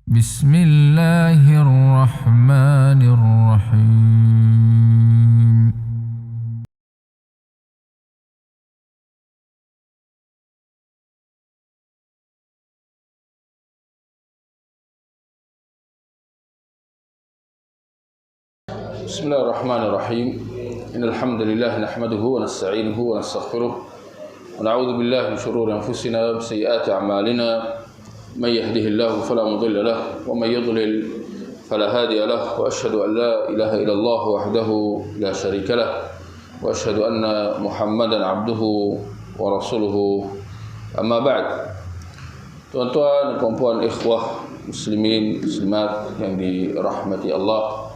Bismillahirrahmanirrahim. Bismillahirrahmanirrahim. Innal hamdalillah nahmaduhu wa nasta'inuhu wa nastaghfiruh wa na'udzu billahi min shururi anfusina wa sayyiati a'malina. May yahdihillahu fala mudilla lahu wa may yudlil fala hadiya lahu wa asyhadu an la ilaha illallah wahdahu la syarika lahu wa asyhadu anna Muhammadan 'abduhu wa rasuluhu. Amma ba'd. Tuan-tuan dan puan-puan ikhwah muslimin muslimat yang dirahmati Allah,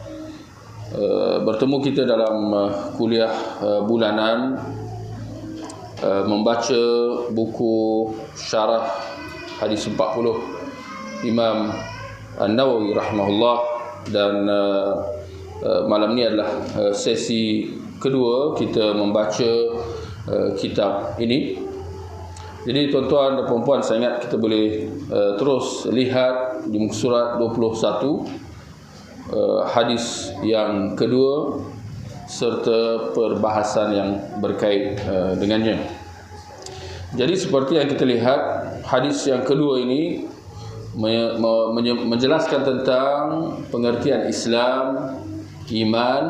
bertemu kita dalam kuliah bulanan membaca buku syarah hadis 40 Imam An-Nawawi rahimahullah, dan malam ni adalah sesi kedua kita membaca kitab ini. Jadi tuan-tuan dan puan-puan, saya ingat kita boleh terus lihat di muka surat 21 hadis yang kedua serta perbahasan yang berkait dengannya. Jadi seperti yang kita lihat, hadis yang kedua ini menjelaskan tentang pengertian Islam, iman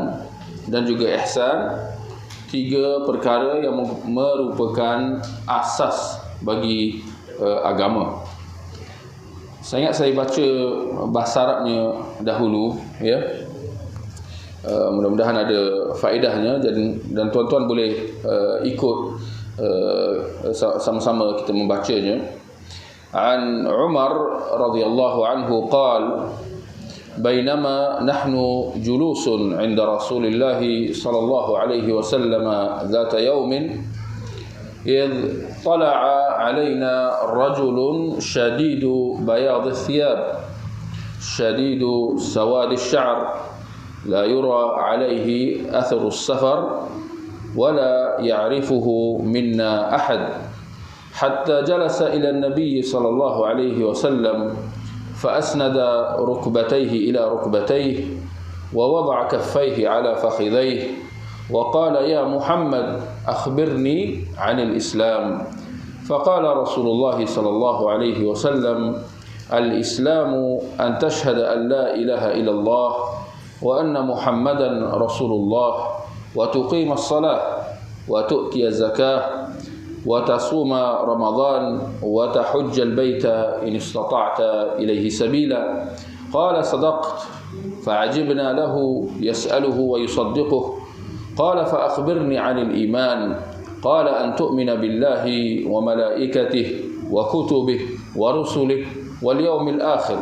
dan juga ihsan, tiga perkara yang merupakan asas bagi agama. Saya ingat saya baca bahasa Arabnya dahulu, ya. Mudah-mudahan ada faedahnya, dan tuan-tuan boleh ikut sama-sama kita membacanya. An Umar radhiyallahu anhu qala bainama nahnu julusun 'inda Rasulillah sallallahu alaihi wasallam dhata yawmin إذ طلع علينا رجل شديد بياض الثياب شديد سواد الشعر لا يرى عليه أثر السفر ولا يعرفه منا أحد حتى جلس إلى النبي صلى الله عليه وسلم فأسند ركبتيه إلى ركبتيه ووضع كفيه على فخذيه وقال يا محمد أخبرني عن الإسلام. فقال رسول الله صلى الله عليه وسلم الإسلام أن تشهد أن لا إله إلا الله وأن محمدا رسول الله وتقيم الصلاة وتؤتي الزكاة وتصوم رمضان وتحج البيت إن استطعت إليه سبيلا. قال صدقت. فعجبنا له يسأله ويصدقه. قال فأخبرني عن الإيمان. قال أن تؤمن بالله وملائكته وكتبه ورسله واليوم الآخر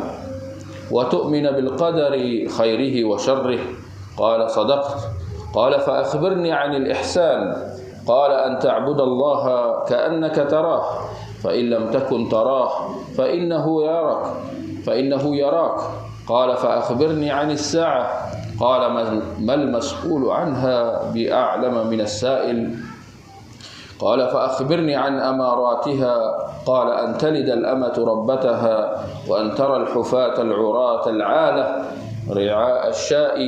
وتؤمن بالقدر خيره وشره. قال صدقت. قال فأخبرني عن الإحسان. قال أن تعبد الله كأنك تراه فإن لم تكن تراه فإنه يراك. قال فأخبرني عن الساعة. قال ما المسؤول عنها بأعلم من السائل. قال فأخبرني عن أماراتها. قال أن تلد الأمة ربتها وأن ترى الحفاة العراة العالة رعاء الشاء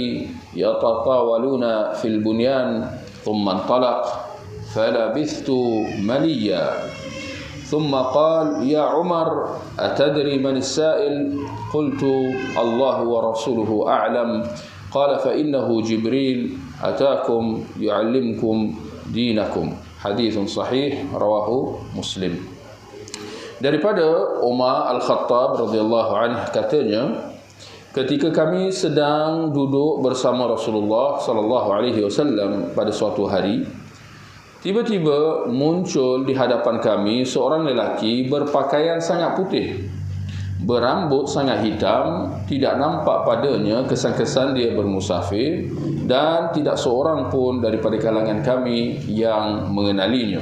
يتطاولون في البنيان. ثم انطلق فلبثت مليا. ثم قال يا عمر أتدري من السائل؟ قلت الله ورسوله أعلم. قال فإنه جبريل أتاكم يعلمكم دينكم. Hadis sahih rawahu Muslim. Daripada Umar Al-Khattab radhiyallahu anhu katanya, ketika kami sedang duduk bersama Rasulullah sallallahu alaihi wasallam pada suatu hari, tiba-tiba muncul di hadapan kami seorang lelaki berpakaian sangat putih, berambut sangat hitam, tidak nampak padanya kesan-kesan dia bermusafir, dan tidak seorang pun daripada kalangan kami yang mengenalinya.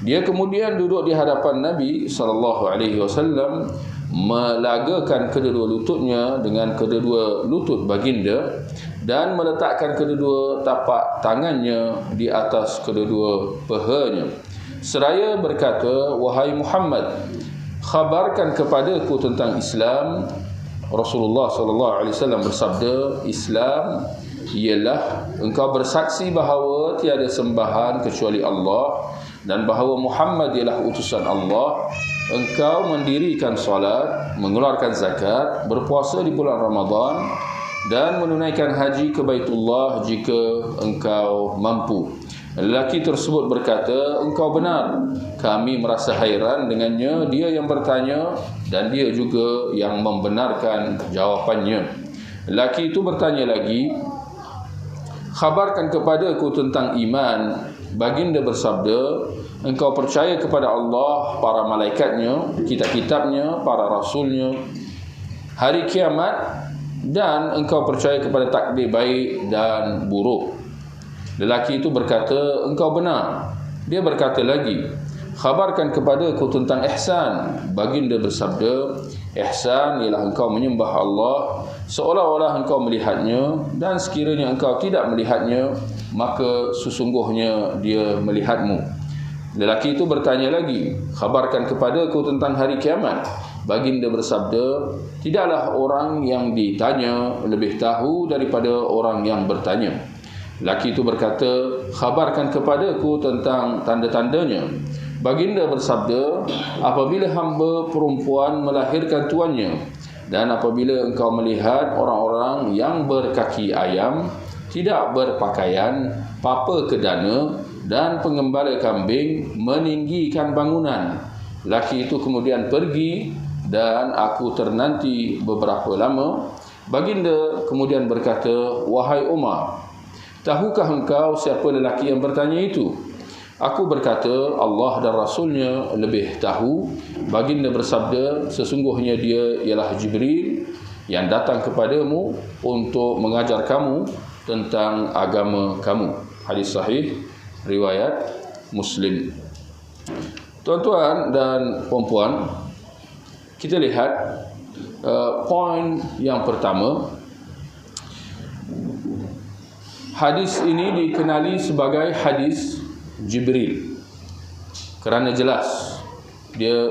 Dia kemudian duduk di hadapan Nabi sallallahu alaihi wasallam, melagakan kedua lututnya dengan kedua lutut baginda dan meletakkan kedua tapak tangannya di atas kedua pahanya, seraya berkata, wahai Muhammad, khabarkan kepadaku tentang Islam. Rasulullah sallallahu alaihi wasallam bersabda, Islam ialah engkau bersaksi bahawa tiada sembahan kecuali Allah dan bahawa Muhammad ialah utusan Allah. Engkau mendirikan solat, mengeluarkan zakat, berpuasa di bulan Ramadan dan menunaikan haji ke Baitullah jika engkau mampu. Lelaki tersebut berkata, engkau benar. Kami merasa hairan dengannya. Dia yang bertanya dan dia juga yang membenarkan jawapannya. Lelaki itu bertanya lagi, khabarkan kepadaku tentang iman. Baginda bersabda, engkau percaya kepada Allah, para malaikatnya, kitab-kitabnya, para rasulnya, hari kiamat, dan engkau percaya kepada takdir baik dan buruk. Lelaki itu berkata, engkau benar. Dia berkata lagi, khabarkan kepadaku tentang ihsan. Baginda bersabda, ihsan ialah engkau menyembah Allah seolah-olah engkau melihatnya, dan sekiranya engkau tidak melihatnya, maka sesungguhnya dia melihatmu. Lelaki itu bertanya lagi, khabarkan kepadaku tentang hari kiamat. Baginda bersabda, tidaklah orang yang ditanya lebih tahu daripada orang yang bertanya. Lelaki itu berkata, khabarkan kepadaku tentang tanda-tandanya. Baginda bersabda, apabila hamba perempuan melahirkan tuannya, dan apabila engkau melihat orang-orang yang berkaki ayam, tidak berpakaian, papa kedana dan pengembala kambing meninggikan bangunan. Laki itu kemudian pergi dan aku ternanti beberapa lama. Baginda kemudian berkata, wahai Umar, tahukah engkau siapa lelaki yang bertanya itu? Aku berkata, Allah dan Rasulnya lebih tahu. Baginda bersabda, sesungguhnya dia ialah Jibril yang datang kepadamu untuk mengajar kamu tentang agama kamu. Hadis sahih riwayat Muslim. Tuan-tuan dan puan-puan, kita lihat poin yang pertama. Hadis ini dikenali sebagai hadis Jibril kerana jelas dia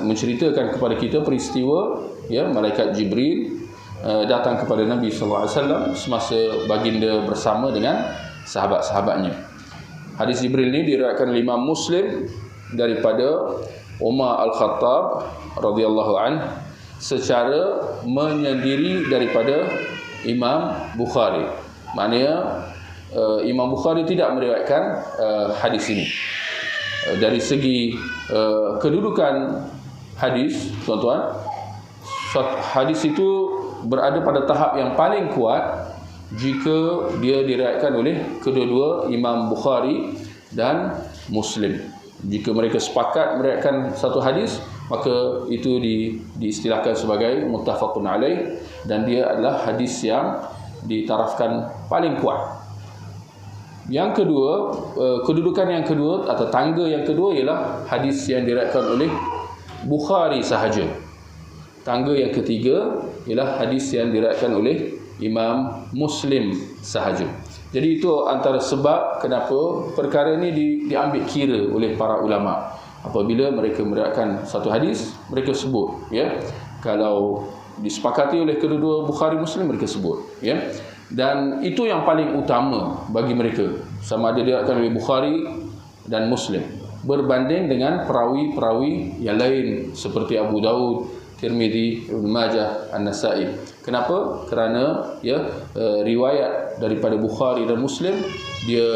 menceritakan kepada kita peristiwa, ya, malaikat Jibril datang kepada Nabi sallallahu alaihi wasallam semasa baginda bersama dengan sahabat-sahabatnya. Hadis Jibril ini diriwayatkan oleh Imam Muslim daripada Umar Al-Khattab radhiyallahu anhu secara menyendiri daripada Imam Bukhari. Maknanya Imam Bukhari tidak meriwayatkan hadis ini. Dari segi kedudukan hadis, tuan-tuan, hadis itu berada pada tahap yang paling kuat jika dia diriwayatkan oleh kedua-dua Imam Bukhari dan Muslim. Jika mereka sepakat meriwayatkan satu hadis, maka itu diistilahkan sebagai muttafaqun alaih, dan dia adalah hadis yang ditarafkan paling kuat. Yang kedua, kedudukan yang kedua atau tangga yang kedua ialah hadis yang diriwayatkan oleh Bukhari sahaja. Tangga yang ketiga ialah hadis yang diriwayatkan oleh Imam Muslim sahaja. Jadi itu antara sebab kenapa perkara ini diambil kira oleh para ulama. Apabila mereka meriwayatkan satu hadis, mereka sebut, ya. Kalau disepakati oleh kedua-dua Bukhari Muslim, mereka sebut, ya. Dan itu yang paling utama bagi mereka, sama ada diriwayatkan oleh Bukhari dan Muslim, berbanding dengan perawi-perawi yang lain seperti Abu Daud, Tirmidzi, Ibn Majah, An-Nasa'i. Kenapa? Kerana riwayat daripada Bukhari dan Muslim dia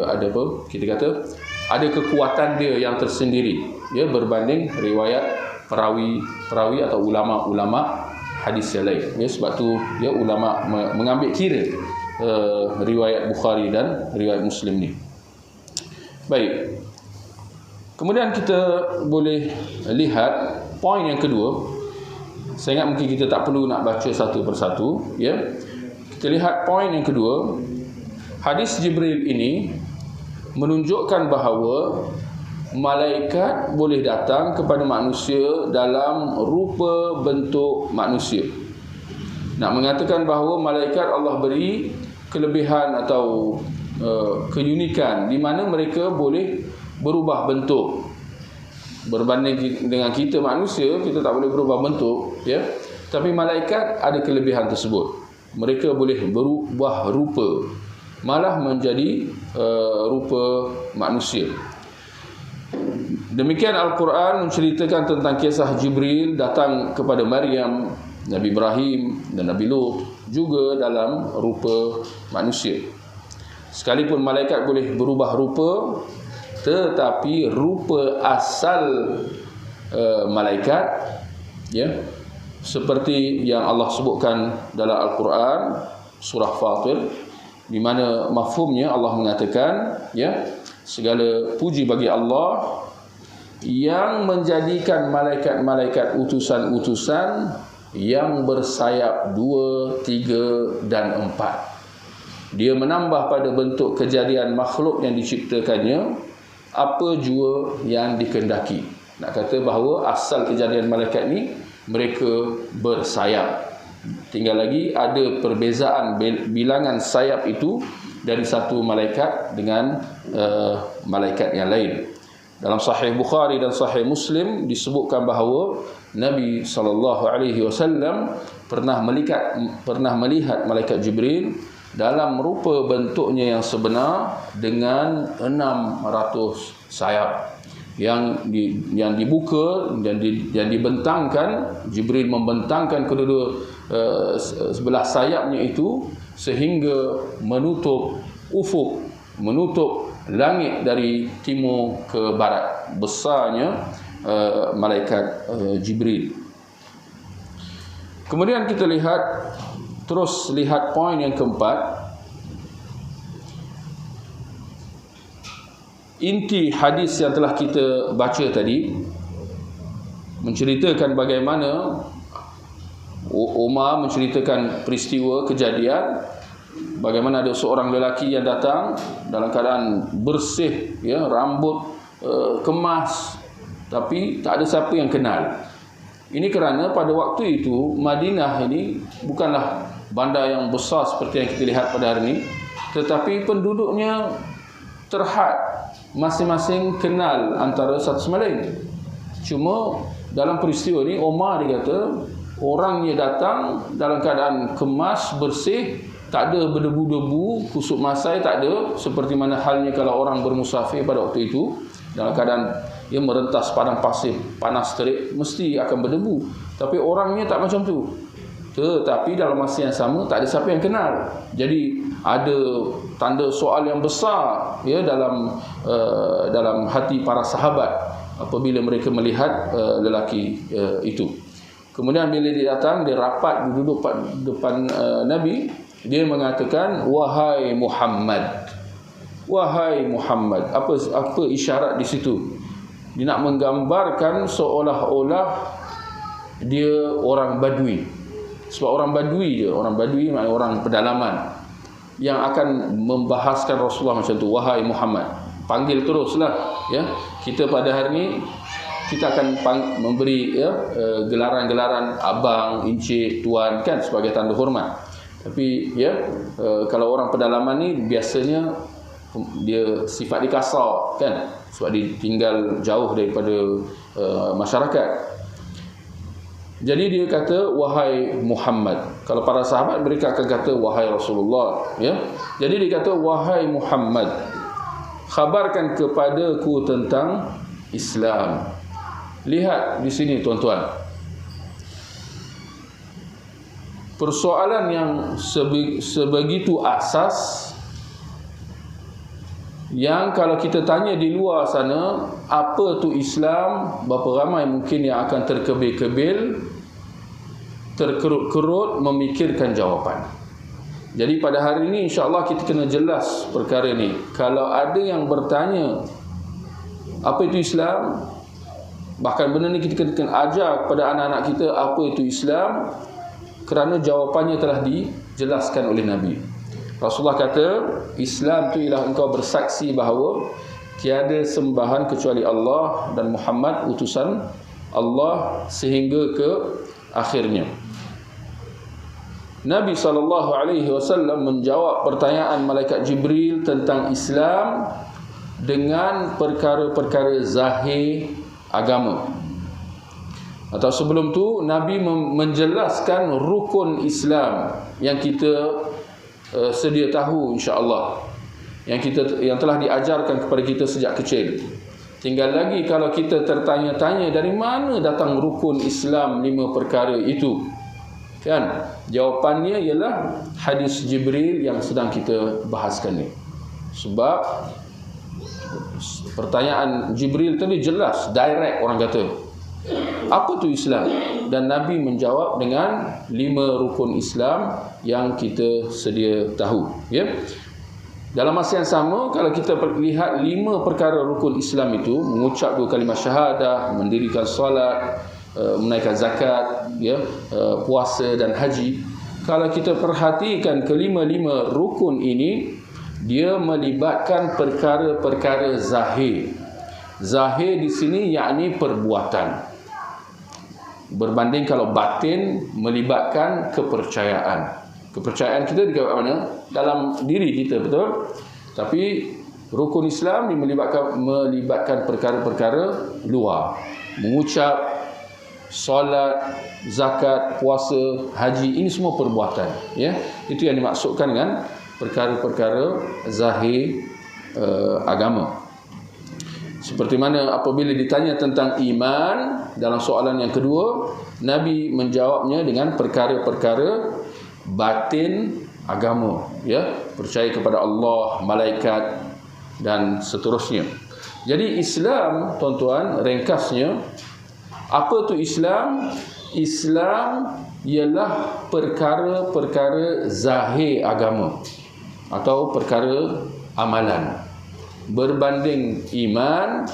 ada apa? Kita kata ada kekuatan dia yang tersendiri, ya, berbanding riwayat perawi atau ulama-ulama hadis yang lain. Ya, sebab tu ya ulama mengambil kira riwayat Bukhari dan riwayat Muslim ni. Baik. Kemudian kita boleh lihat poin yang kedua. Saya ingat mungkin kita tak perlu nak baca satu persatu, ya. Kita lihat poin yang kedua. Hadis Jibril ini menunjukkan bahawa malaikat boleh datang kepada manusia dalam rupa bentuk manusia. Nak mengatakan bahawa malaikat Allah beri kelebihan atau keunikan di mana mereka boleh berubah bentuk. berbanding dengan kita manusia, kita tak boleh berubah bentuk, ya. Tapi malaikat ada kelebihan tersebut. Mereka boleh berubah rupa, malah menjadi rupa manusia. Demikian Al-Quran menceritakan tentang kisah Jibril datang kepada Maryam, Nabi Ibrahim dan Nabi Lut juga dalam rupa manusia. Sekalipun malaikat boleh berubah rupa, tetapi rupa asal malaikat, ya, seperti yang Allah sebutkan dalam Al-Quran surah Fatir, di mana mafhumnya Allah mengatakan, ya, segala puji bagi Allah yang menjadikan malaikat-malaikat utusan-utusan yang bersayap 2, 3 dan 4. Dia menambah pada bentuk kejadian makhluk yang diciptakannya apa jua yang dikehendaki. Nak kata bahawa asal kejadian malaikat ni mereka bersayap. Tinggal lagi ada perbezaan bilangan sayap itu dari satu malaikat dengan malaikat yang lain. Dalam Sahih Bukhari dan Sahih Muslim disebutkan bahawa Nabi SAW pernah melihat malaikat Jibril dalam rupa bentuknya yang sebenar dengan 600 sayap yang dibuka dan dibentangkan. Jibril membentangkan kedua sebelah sayapnya itu sehingga menutup ufuk, menutup langit dari timur ke barat. Besarnya malaikat Jibril. Kemudian kita terus lihat poin yang keempat. Inti hadis yang telah kita baca tadi menceritakan bagaimana Umar menceritakan peristiwa kejadian, bagaimana ada seorang lelaki yang datang dalam keadaan bersih, ya, rambut kemas, tapi tak ada siapa yang kenal. Ini kerana pada waktu itu Madinah ini bukanlah bandar yang besar seperti yang kita lihat pada hari ini, tetapi penduduknya terhad, masing-masing kenal antara satu sama lain. Cuma dalam peristiwa ini Umar dia kata orangnya datang dalam keadaan kemas, bersih, tak ada berdebu-debu, kusut masai tak ada, seperti mana halnya kalau orang bermusafir pada waktu itu dalam keadaan ia merentas padang pasir panas terik, mesti akan berdebu. Tapi orangnya tak macam tu. Tetapi dalam masa yang sama tak ada siapa yang kenal. Jadi ada tanda soal yang besar, ya, dalam hati para sahabat apabila mereka melihat lelaki itu. Kemudian bila dia datang, dia rapat, dia duduk depan Nabi, dia mengatakan wahai Muhammad. Wahai Muhammad. Apa isyarat di situ? Dia nak menggambarkan seolah-olah dia orang Badui. Sebab orang Badui maknanya orang pedalaman yang akan membahaskan Rasulullah macam tu, wahai Muhammad. Panggil teruslah, ya. Kita pada hari ini kita akan memberi, ya, gelaran-gelaran abang, encik, tuan, kan, sebagai tanda hormat. Tapi, ya, kalau orang pedalaman ni biasanya dia sifat dia kasar, kan, sebab dia tinggal jauh daripada masyarakat. Jadi dia kata wahai Muhammad. Kalau para sahabat mereka akan kata wahai Rasulullah, ya. Jadi dia kata wahai Muhammad, khabarkan kepadaku tentang Islam. Lihat di sini tuan-tuan, persoalan yang sebegitu asas, yang kalau kita tanya di luar sana apa tu Islam, berapa ramai mungkin yang akan terkebil-kebil, terkerut-kerut memikirkan jawapan. Jadi pada hari ini insya-Allah kita kena jelas perkara ni. Kalau ada yang bertanya apa itu Islam, bahkan benda ni kita kena ajar kepada anak-anak kita apa itu Islam, kerana jawapannya telah dijelaskan oleh Nabi. Rasulullah kata Islam tu ialah engkau bersaksi bahawa tiada sembahan kecuali Allah dan Muhammad utusan Allah sehingga ke akhirnya. Nabi SAW menjawab pertanyaan malaikat Jibril tentang Islam dengan perkara-perkara zahir agama. Atau sebelum tu Nabi menjelaskan rukun Islam yang kita sedia tahu insya-Allah, yang telah diajarkan kepada kita sejak kecil. Tinggal lagi kalau kita tertanya-tanya dari mana datang rukun Islam 5 perkara itu, kan? Jawapannya ialah hadis Jibril yang sedang kita bahaskan ni. Sebab pertanyaan Jibril tadi jelas, direct, orang kata, apa tu Islam? Dan Nabi menjawab dengan 5 rukun Islam yang kita sedia tahu, ya. Dalam masa yang sama, kalau kita lihat 5 perkara rukun Islam itu, mengucap 2 kalimah syahadah, mendirikan solat, menunaikan zakat, ya, puasa dan haji. Kalau kita perhatikan kelima-lima rukun ini, dia melibatkan perkara-perkara zahir. Zahir di sini yakni perbuatan. Berbanding kalau batin melibatkan kepercayaan. Kepercayaan kita di mana? Dalam diri kita, betul? Tapi rukun Islam ni melibatkan perkara-perkara luar. Mengucap, solat, zakat, puasa, haji, ini semua perbuatan, ya. Itu yang dimaksudkan dengan perkara-perkara zahir agama. Seperti mana apabila ditanya tentang iman dalam soalan yang kedua, Nabi menjawabnya dengan perkara-perkara batin agama, ya, percaya kepada Allah, malaikat dan seterusnya. Jadi Islam, tuan-tuan, ringkasnya, apa tu Islam? Islam ialah perkara-perkara zahir agama atau perkara amalan. Berbanding iman,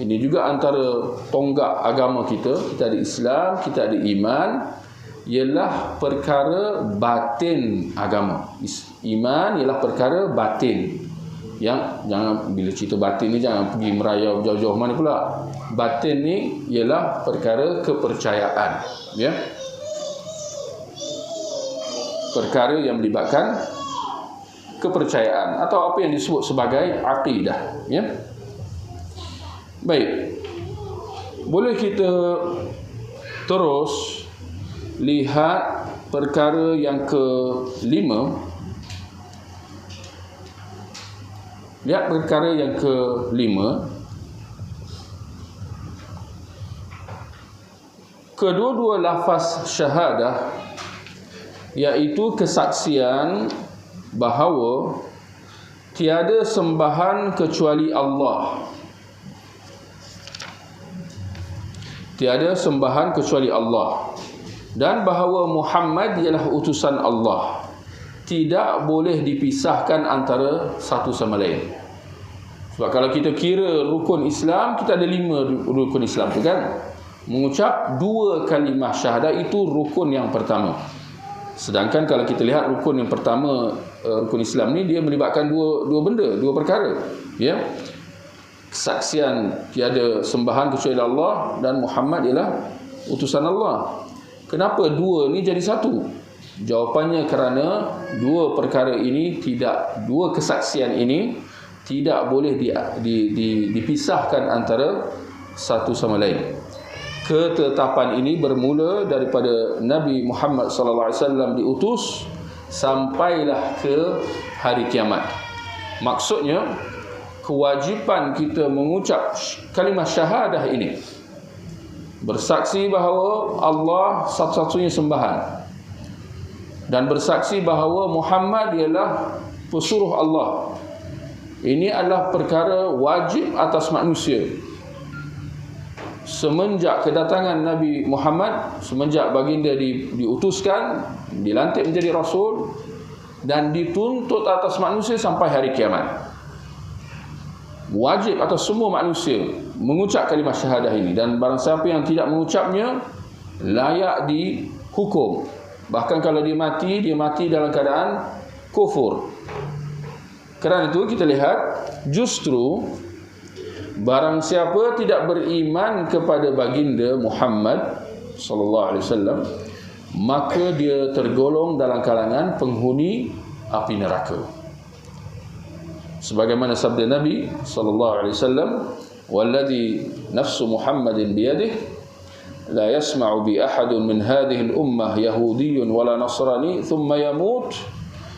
ini juga antara tonggak agama kita. Kita ada Islam, kita ada iman, ialah perkara batin agama. Iman ialah perkara batin. Yang jangan, bila cerita batin ni jangan pergi merayau jauh-jauh mana pula. Batin ni ialah perkara kepercayaan, ya. Perkara yang melibatkan kepercayaan atau apa yang disebut sebagai akidah, ya. Baik. Boleh kita terus lihat perkara yang ke-5. Lihat perkara yang ke-5. Kedua-dua lafaz syahadah, iaitu kesaksian bahawa tiada sembahan kecuali Allah. Tiada sembahan kecuali Allah. Dan bahawa Muhammad ialah utusan Allah. Tidak boleh dipisahkan antara satu sama lain. Sebab kalau kita kira rukun Islam, kita ada 5 rukun Islam tu, kan? Mengucap 2 kalimah syahadah itu rukun yang pertama. Sedangkan kalau kita lihat rukun yang pertama, rukun Islam ni dia melibatkan dua benda, 2 perkara, ya. Kesaksian tiada sembahan kecuali Allah dan Muhammad ialah utusan Allah. Kenapa 2 ni jadi 1? Jawapannya kerana 2 perkara ini tidak, 2 kesaksian ini tidak boleh dipisahkan antara satu sama lain. Ketetapan ini bermula daripada Nabi Muhammad SAW diutus sampailah ke hari kiamat. Maksudnya kewajipan kita mengucap kalimah syahadah ini, bersaksi bahawa Allah satu-satunya sembahan, dan bersaksi bahawa Muhammad ialah pesuruh Allah. Ini adalah perkara wajib atas manusia. Semenjak kedatangan Nabi Muhammad, semenjak baginda diutuskan, dilantik menjadi Rasul, dan dituntut atas manusia sampai hari kiamat. Wajib atas semua manusia mengucap kalimah syahadah ini. Dan barang siapa yang tidak mengucapnya, layak dihukum. Bahkan kalau dia mati dalam keadaan kufur. Kerana itu kita lihat, justru barang siapa tidak beriman kepada baginda Muhammad sallallahu alaihi wasallam, maka dia tergolong dalam kalangan penghuni api neraka. Sebagaimana sabda Nabi sallallahu alaihi wasallam, walladhi nafsu Muhammadin biyadihi la yasma'u bi ahadun min hadhihi al-ummah yahudiyyun wala nasrani thumma yamut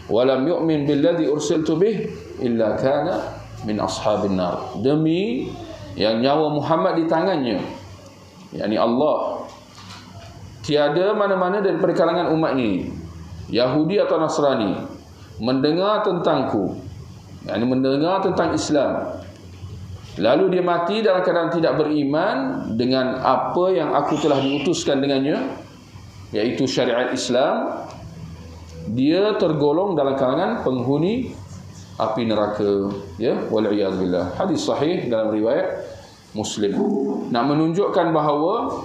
wa lam yu'min billadhi ursiltu bih illa kana min ashabin nar. Demi yang nyawa Muhammad di tangannya, yakni Allah, tiada mana-mana daripada kalangan umat ini, Yahudi atau Nasrani, mendengar tentangku, yakni mendengar tentang Islam, lalu dia mati dalam keadaan tidak beriman dengan apa yang aku telah diutuskan dengannya, yaitu syariat Islam, dia tergolong dalam kalangan penghuni api neraka. Ya, wal'iyadzubillah. Hadis sahih dalam riwayat Muslim. Nak menunjukkan bahawa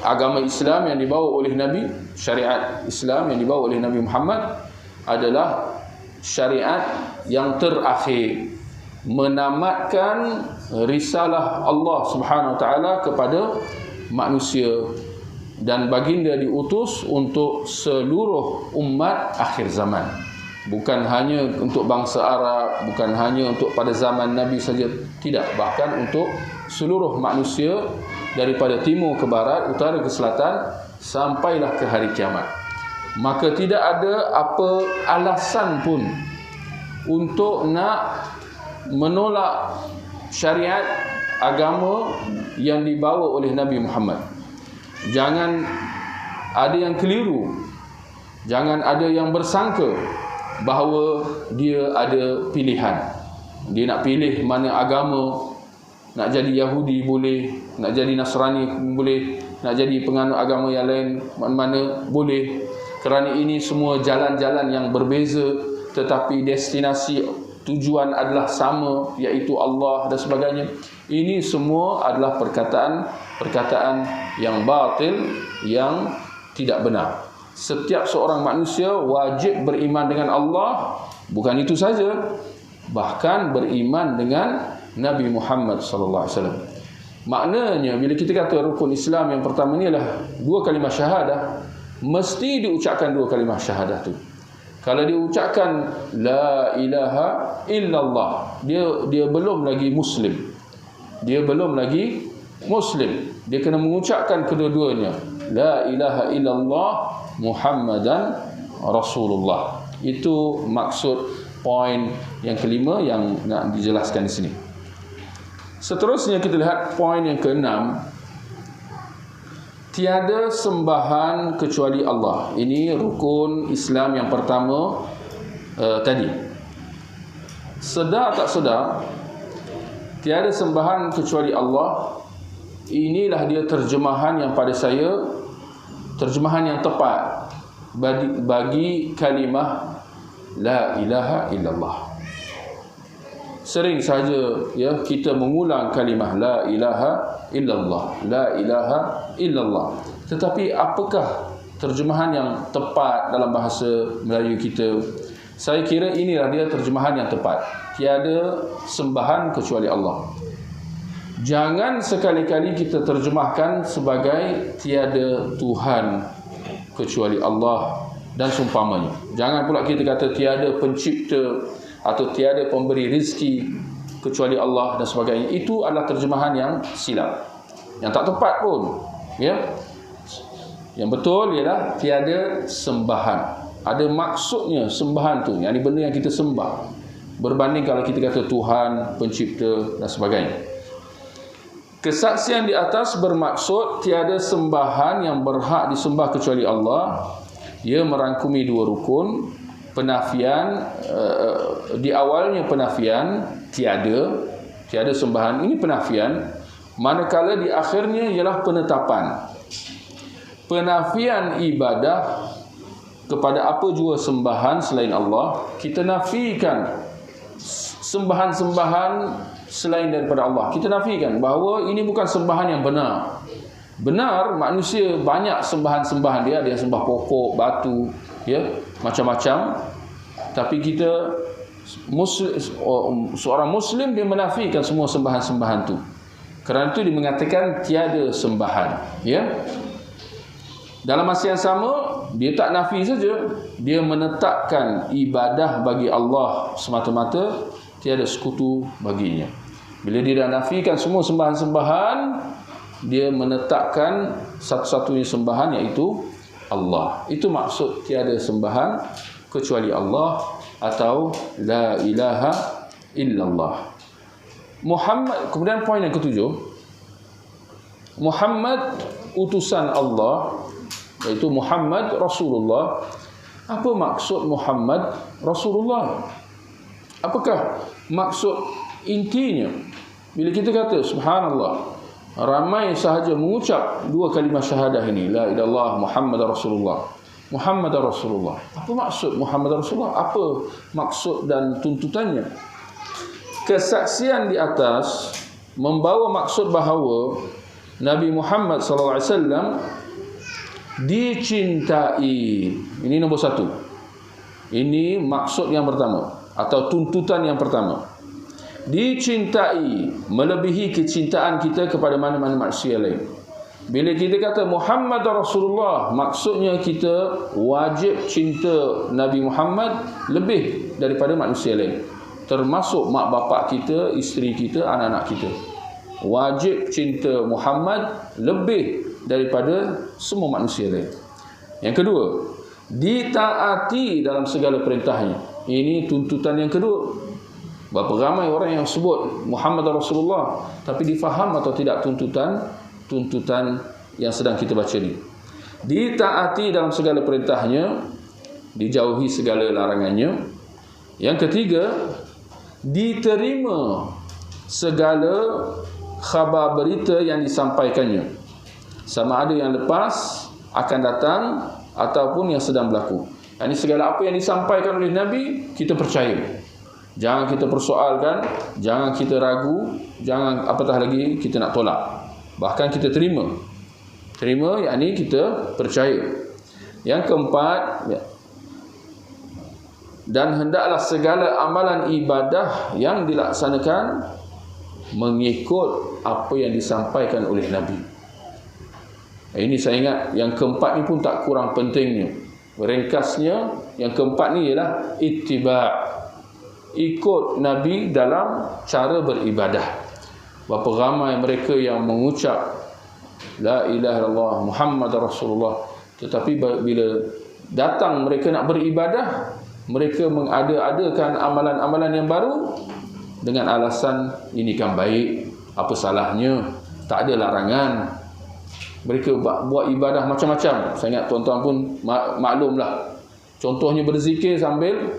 agama Islam yang dibawa oleh Nabi, syariat Islam yang dibawa oleh Nabi Muhammad adalah syariat yang terakhir, menamatkan risalah Allah Subhanahu Wa Taala kepada manusia, dan baginda diutus untuk seluruh umat akhir zaman, bukan hanya untuk bangsa Arab, bukan hanya untuk pada zaman Nabi saja, tidak, bahkan untuk seluruh manusia daripada timur ke barat, utara ke selatan, sampailah ke hari kiamat. Maka tidak ada apa alasan pun untuk nak menolak syariat agama yang dibawa oleh Nabi Muhammad. Jangan ada yang keliru, jangan ada yang bersangka bahawa dia ada pilihan. Dia nak pilih mana agama, nak jadi Yahudi boleh, nak jadi Nasrani boleh, nak jadi penganut agama yang lain mana-mana boleh, kerana ini semua jalan-jalan yang berbeza tetapi destinasi tujuan adalah sama, iaitu Allah dan sebagainya. Ini semua adalah perkataan yang batil, yang tidak benar. Setiap seorang manusia wajib beriman dengan Allah, bukan itu saja, bahkan beriman dengan Nabi Muhammad sallallahu alaihi wasallam. Maknanya bila kita kata rukun Islam yang pertama ni adalah dua kalimah syahadah, mesti diucapkan dua kalimah syahadah tu. Kalau dia ucapkan la ilaha illallah, dia belum lagi muslim. Dia belum lagi muslim. Dia kena mengucapkan kedua-duanya. La ilaha illallah Muhammadan Rasulullah. Itu maksud poin yang kelima yang nak dijelaskan di sini. Seterusnya kita lihat poin yang keenam. Tiada sembahan kecuali Allah. Ini rukun Islam yang pertama tadi. Sedar tak sedar, tiada sembahan kecuali Allah. Inilah dia terjemahan yang pada saya, terjemahan yang tepat bagi kalimah la ilaha illallah. Sering saja ya kita mengulang kalimah la ilaha illallah, la ilaha illallah. Tetapi apakah terjemahan yang tepat dalam bahasa Melayu kita? Saya kira inilah dia terjemahan yang tepat. Tiada sembahan kecuali Allah. Jangan sekali-kali kita terjemahkan sebagai tiada Tuhan kecuali Allah dan seumpamanya. Jangan pula kita kata tiada pencipta atau tiada pemberi rezeki kecuali Allah dan sebagainya. Itu adalah terjemahan yang silap, yang tak tepat pun, ya. Yang betul ialah tiada sembahan. Ada maksudnya sembahan tu, yang ini benda yang kita sembah, berbanding kalau kita kata Tuhan, pencipta dan sebagainya. Kesaksian di atas bermaksud tiada sembahan yang berhak disembah kecuali Allah. Ia merangkumi dua rukun. Penafian, di awalnya penafian, tiada sembahan, ini penafian. Manakala di akhirnya ialah penetapan. Penafian ibadah kepada apa jua sembahan selain Allah. Kita nafikan sembahan-sembahan selain daripada Allah. Kita nafikan bahawa ini bukan sembahan yang benar. Benar, manusia banyak sembahan-sembahan dia. Ada yang sembah pokok, batu, ya, macam-macam. Tapi kita seorang Muslim, dia menafikan semua sembahan-sembahan tu. Kerana itu dia mengatakan tiada sembahan, ya. Dalam masa yang sama, dia tak nafi saja, dia menetapkan ibadah bagi Allah semata-mata, tiada sekutu baginya. Bila dia dah nafikan semua sembahan-sembahan, dia menetapkan satu-satunya sembahan, iaitu Allah. Itu maksud tiada sembahan kecuali Allah, atau la ilaha illallah. Muhammad, kemudian poin yang ketujuh, Muhammad utusan Allah, iaitu Muhammad Rasulullah. Apa maksud Muhammad Rasulullah? Apakah maksud intinya? Bila kita kata subhanallah, ramai sahaja mengucap dua kalimah syahadah ini, la ilaha illallah Muhammad Rasulullah, Muhammad Rasulullah. Apa maksud Muhammad Rasulullah? Apa maksud dan tuntutannya? Kesaksian di atas membawa maksud bahawa Nabi Muhammad SAW dicintai. Ini nombor satu. Ini maksud yang pertama, atau tuntutan yang pertama. Dicintai melebihi kecintaan kita kepada mana-mana manusia lain. Bila kita kata Muhammad Rasulullah, maksudnya kita wajib cinta Nabi Muhammad lebih daripada manusia lain, termasuk mak bapak kita, isteri kita, anak-anak kita. Wajib cinta Muhammad lebih daripada semua manusia lain. Yang kedua, ditaati dalam segala perintahnya. Ini tuntutan yang kedua. Berapa ramai orang yang sebut Muhammad Rasulullah, tapi difaham atau tidak tuntutan yang sedang kita baca ni. Ditaati dalam segala perintahnya, dijauhi segala larangannya. Yang ketiga, diterima segala khabar berita yang disampaikannya, sama ada yang lepas, akan datang, ataupun yang sedang berlaku. Ini segala apa yang disampaikan oleh Nabi, kita percaya. Jangan kita persoalkan, jangan kita ragu, jangan apatah lagi kita nak tolak. Bahkan kita terima. Terima, yakni kita percaya. Yang keempat, dan hendaklah segala amalan ibadah yang dilaksanakan mengikut apa yang disampaikan oleh Nabi. Ini saya ingat, yang keempat ni pun tak kurang pentingnya. Ringkasnya, yang keempat ni ialah ittiba'. Ikut Nabi dalam cara beribadah. Berapa ramai mereka yang mengucap la ilaha illallah Muhammad Rasulullah, tetapi bila datang mereka nak beribadah, mereka mengada-adakan amalan-amalan yang baru dengan alasan ini kan baik, apa salahnya, tak ada larangan. Mereka buat ibadah macam-macam. Saya ingat tuan-tuan pun maklumlah. Contohnya berzikir sambil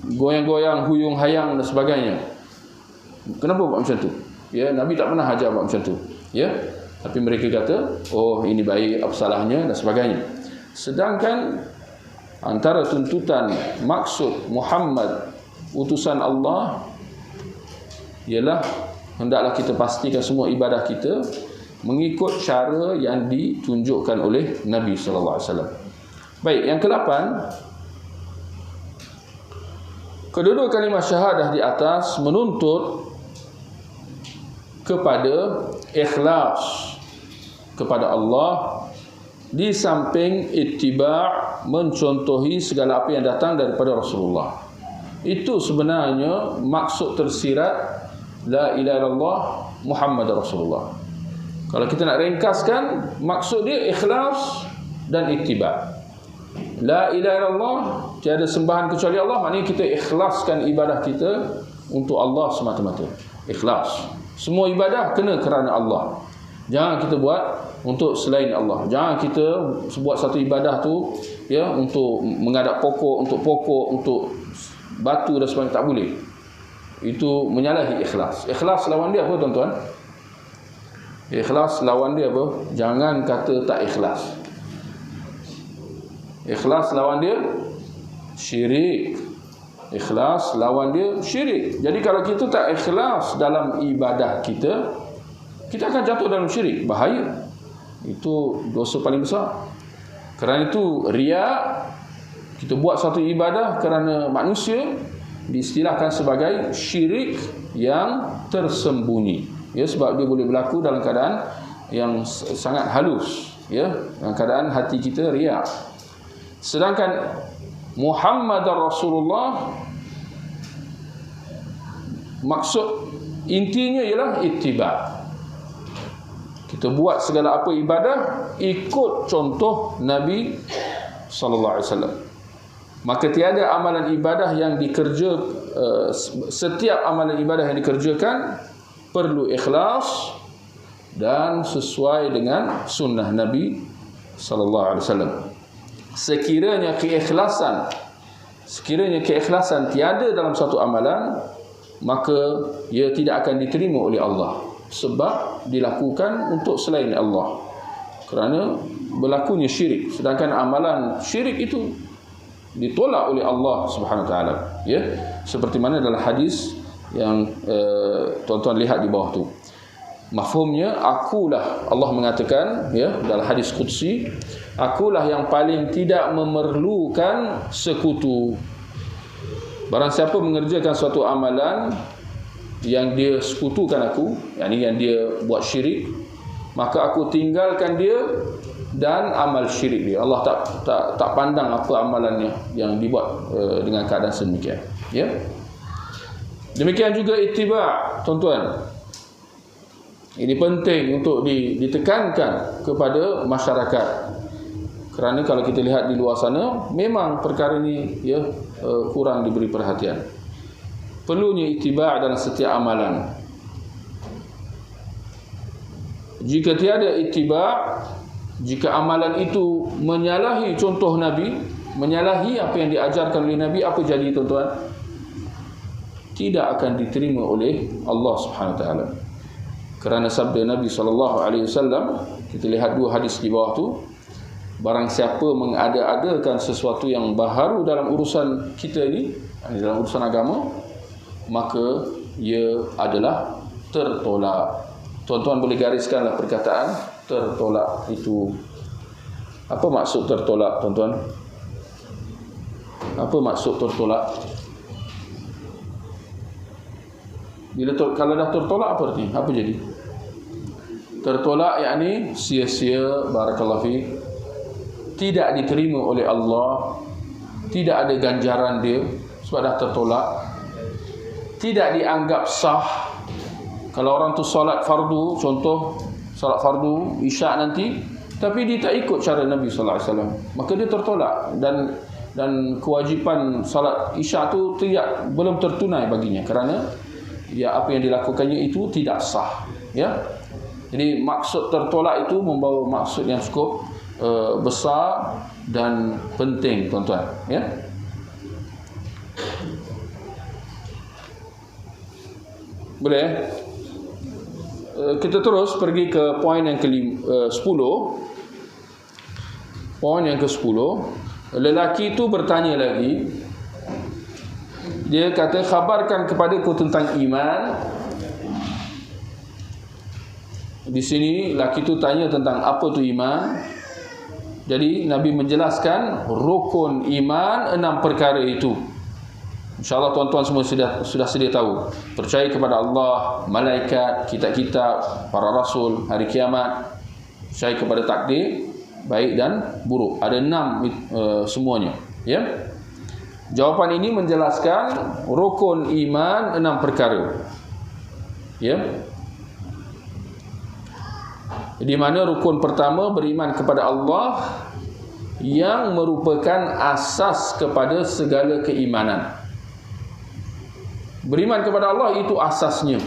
goyang-goyang, huyung hayang dan sebagainya. Kenapa buat macam tu? Ya, Nabi tak pernah ajar buat macam tu. Ya, tapi mereka kata, oh ini baik, apa salahnya dan sebagainya. Sedangkan antara tuntutan maksud Muhammad utusan Allah ialah hendaklah kita pastikan semua ibadah kita mengikut cara yang ditunjukkan oleh Nabi sallallahu alaihi wasallam. Baik, yang ke-8, kedua kalimah syahadah di atas menuntut kepada ikhlas kepada Allah, di samping ittiba', mencontohi segala apa yang datang daripada Rasulullah. Itu sebenarnya maksud tersirat la ilaha illallah Muhammad Rasulullah. Kalau kita nak ringkaskan, maksud dia ikhlas dan ittiba'. La ilaha illallah, tiada sembahan kecuali Allah, maknanya kita ikhlaskan ibadah kita untuk Allah semata-mata. Ikhlas. Semua ibadah kena kerana Allah. Jangan kita buat untuk selain Allah. Jangan kita buat satu ibadah tu ya untuk menghadap pokok, untuk batu dan sebagainya, tak boleh. Itu menyalahi ikhlas. Ikhlas lawan dia apa tuan-tuan? Ikhlas lawan dia apa? Jangan kata tak ikhlas. Ikhlas lawan dia syirik. Ikhlas lawan dia syirik. Jadi kalau kita tak ikhlas dalam ibadah kita, kita akan jatuh dalam syirik. Bahaya. Itu dosa paling besar. Kerana itu riya, kita buat satu ibadah kerana manusia, diistilahkan sebagai syirik yang tersembunyi. Ya, sebab dia boleh berlaku dalam keadaan yang sangat halus, ya, dalam keadaan hati kita riya. Sedangkan Muhammad Rasulullah, maksud Intinya ialah ittiba'. Kita buat segala apa ibadah ikut contoh Nabi sallallahu alaihi wasallam. Maka tiada amalan ibadah yang setiap amalan ibadah yang dikerjakan perlu ikhlas dan sesuai dengan sunnah Nabi sallallahu alaihi wasallam. Sekiranya keikhlasan tiada dalam satu amalan, maka ia tidak akan diterima oleh Allah, sebab dilakukan untuk selain Allah, kerana berlakunya syirik. Sedangkan amalan syirik itu ditolak oleh Allah Subhanahu Wa Taala, ya, seperti mana dalam hadis yang tuan-tuan lihat di bawah tu. Mafhumnya, akulah, Allah mengatakan, ya, dalam hadis qudsi, akulah yang paling tidak memerlukan sekutu. Barang siapa mengerjakan suatu amalan yang dia sekutukan aku, yakni yang dia buat syirik, maka aku tinggalkan dia dan amal syirik dia. Allah tak pandang apa amalannya yang dibuat dengan keadaan sedemikian, ya. Demikian juga ittiba', tuan-tuan. Ini penting untuk ditekankan kepada masyarakat, kerana kalau kita lihat di luar sana, memang perkara ini, ya, kurang diberi perhatian. Perlunya ittiba' dalam setiap amalan. Jika tiada ittiba', jika amalan itu menyalahi contoh Nabi, menyalahi apa yang diajarkan oleh Nabi, apa jadi, tuan-tuan? Tidak akan diterima oleh Allah Subhanahu Wa Taala. Kerana sabda Nabi SAW, kita lihat dua hadis di bawah tu, barang siapa mengada-adakan sesuatu yang baharu dalam urusan kita ini, dalam urusan agama, maka ia adalah tertolak. Tuan-tuan boleh gariskanlah perkataan tertolak itu. Apa maksud tertolak, tuan-tuan? Apa maksud tertolak? Kalau dah tertolak, apa arti? Apa jadi? Tertolak yakni sia-sia, barakallahu fi, tidak diterima oleh Allah, tidak ada ganjaran dia sebab dah tertolak, tidak dianggap sah. Kalau orang tu solat fardu, contoh solat fardu isyak nanti, tapi dia tak ikut cara Nabi sallallahu alaihi wasallam, maka dia tertolak, dan kewajipan solat isyak tu belum tertunai baginya, kerana apa yang dilakukannya itu tidak sah, ya. Jadi maksud tertolak itu membawa maksud yang cukup besar dan penting, tuan-tuan, ya. Boleh? Kita terus pergi ke poin yang ke-10. Poin yang ke-10, lelaki itu bertanya lagi. Dia kata, khabarkan kepadaku tentang iman. Di sini lelaki itu tanya tentang apa tu iman. Jadi Nabi menjelaskan rukun iman 6 perkara itu. InsyaAllah tuan-tuan semua sudah sedia tahu. Percaya kepada Allah, malaikat, kitab-kitab, para rasul, hari kiamat. Percaya kepada takdir, baik dan buruk. Ada 6 semuanya, ya. Jawapan ini menjelaskan rukun iman 6 perkara, ya. Di mana rukun pertama beriman kepada Allah, yang merupakan asas kepada segala keimanan. Beriman kepada Allah itu asasnya.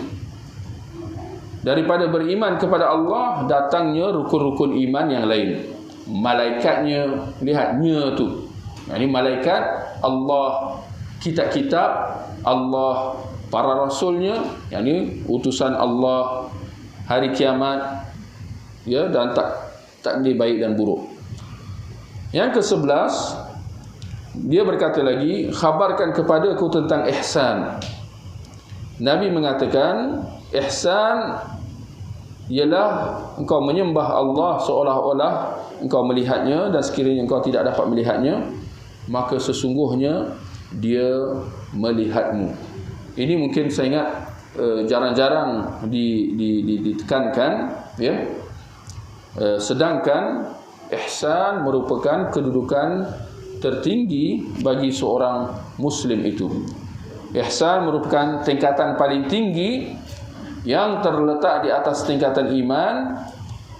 Daripada beriman kepada Allah datangnya rukun-rukun iman yang lain. Malaikatnya, lihatnya tu. Ini malaikat, Allah, kitab-kitab, Allah, para rasulnya, yakni utusan Allah, hari kiamat, ya, dan takdir baik dan buruk. Yang ke-11, dia berkata lagi, khabarkan kepadaku tentang ihsan. Nabi mengatakan, ihsan ialah engkau menyembah Allah seolah-olah engkau melihatnya, dan sekiranya engkau tidak dapat melihatnya, maka sesungguhnya dia melihatmu. Ini mungkin saya ingat jarang-jarang ditekankan, ya. Sedangkan ihsan merupakan kedudukan tertinggi bagi seorang Muslim itu. Ihsan merupakan tingkatan paling tinggi yang terletak di atas tingkatan iman,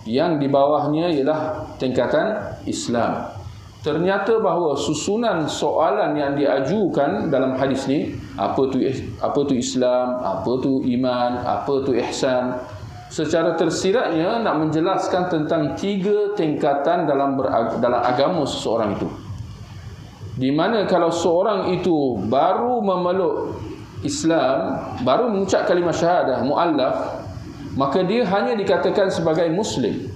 yang di bawahnya ialah tingkatan Islam. Ternyata bahawa susunan soalan yang diajukan dalam hadis ni, apa tu Islam, apa tu iman, apa tu ihsan, secara tersiratnya nak menjelaskan tentang 3 tingkatan dalam agama seseorang itu. Di mana kalau seorang itu baru memeluk Islam, baru mengucap kalimah syahadah, mu'allaf, maka dia hanya dikatakan sebagai Muslim.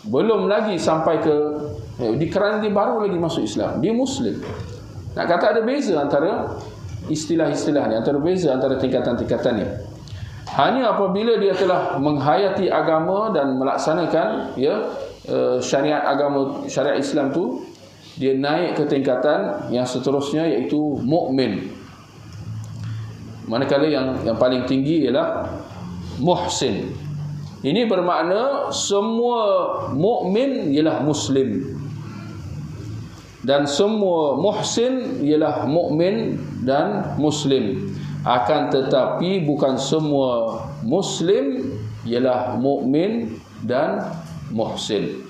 Belum lagi sampai ke kerana dia baru lagi masuk Islam, dia Muslim. Nak kata ada beza antara istilah-istilah ni, antara beza antara tingkatan-tingkatan ni. Hanya apabila dia telah menghayati agama dan melaksanakan syariat agama, syariat Islam tu, dia naik ke tingkatan yang seterusnya, iaitu mukmin. Manakala yang paling tinggi ialah muhsin. Ini bermakna semua mukmin ialah muslim, dan semua muhsin ialah mukmin dan muslim. Akan tetapi bukan semua muslim ialah mukmin dan muhsin.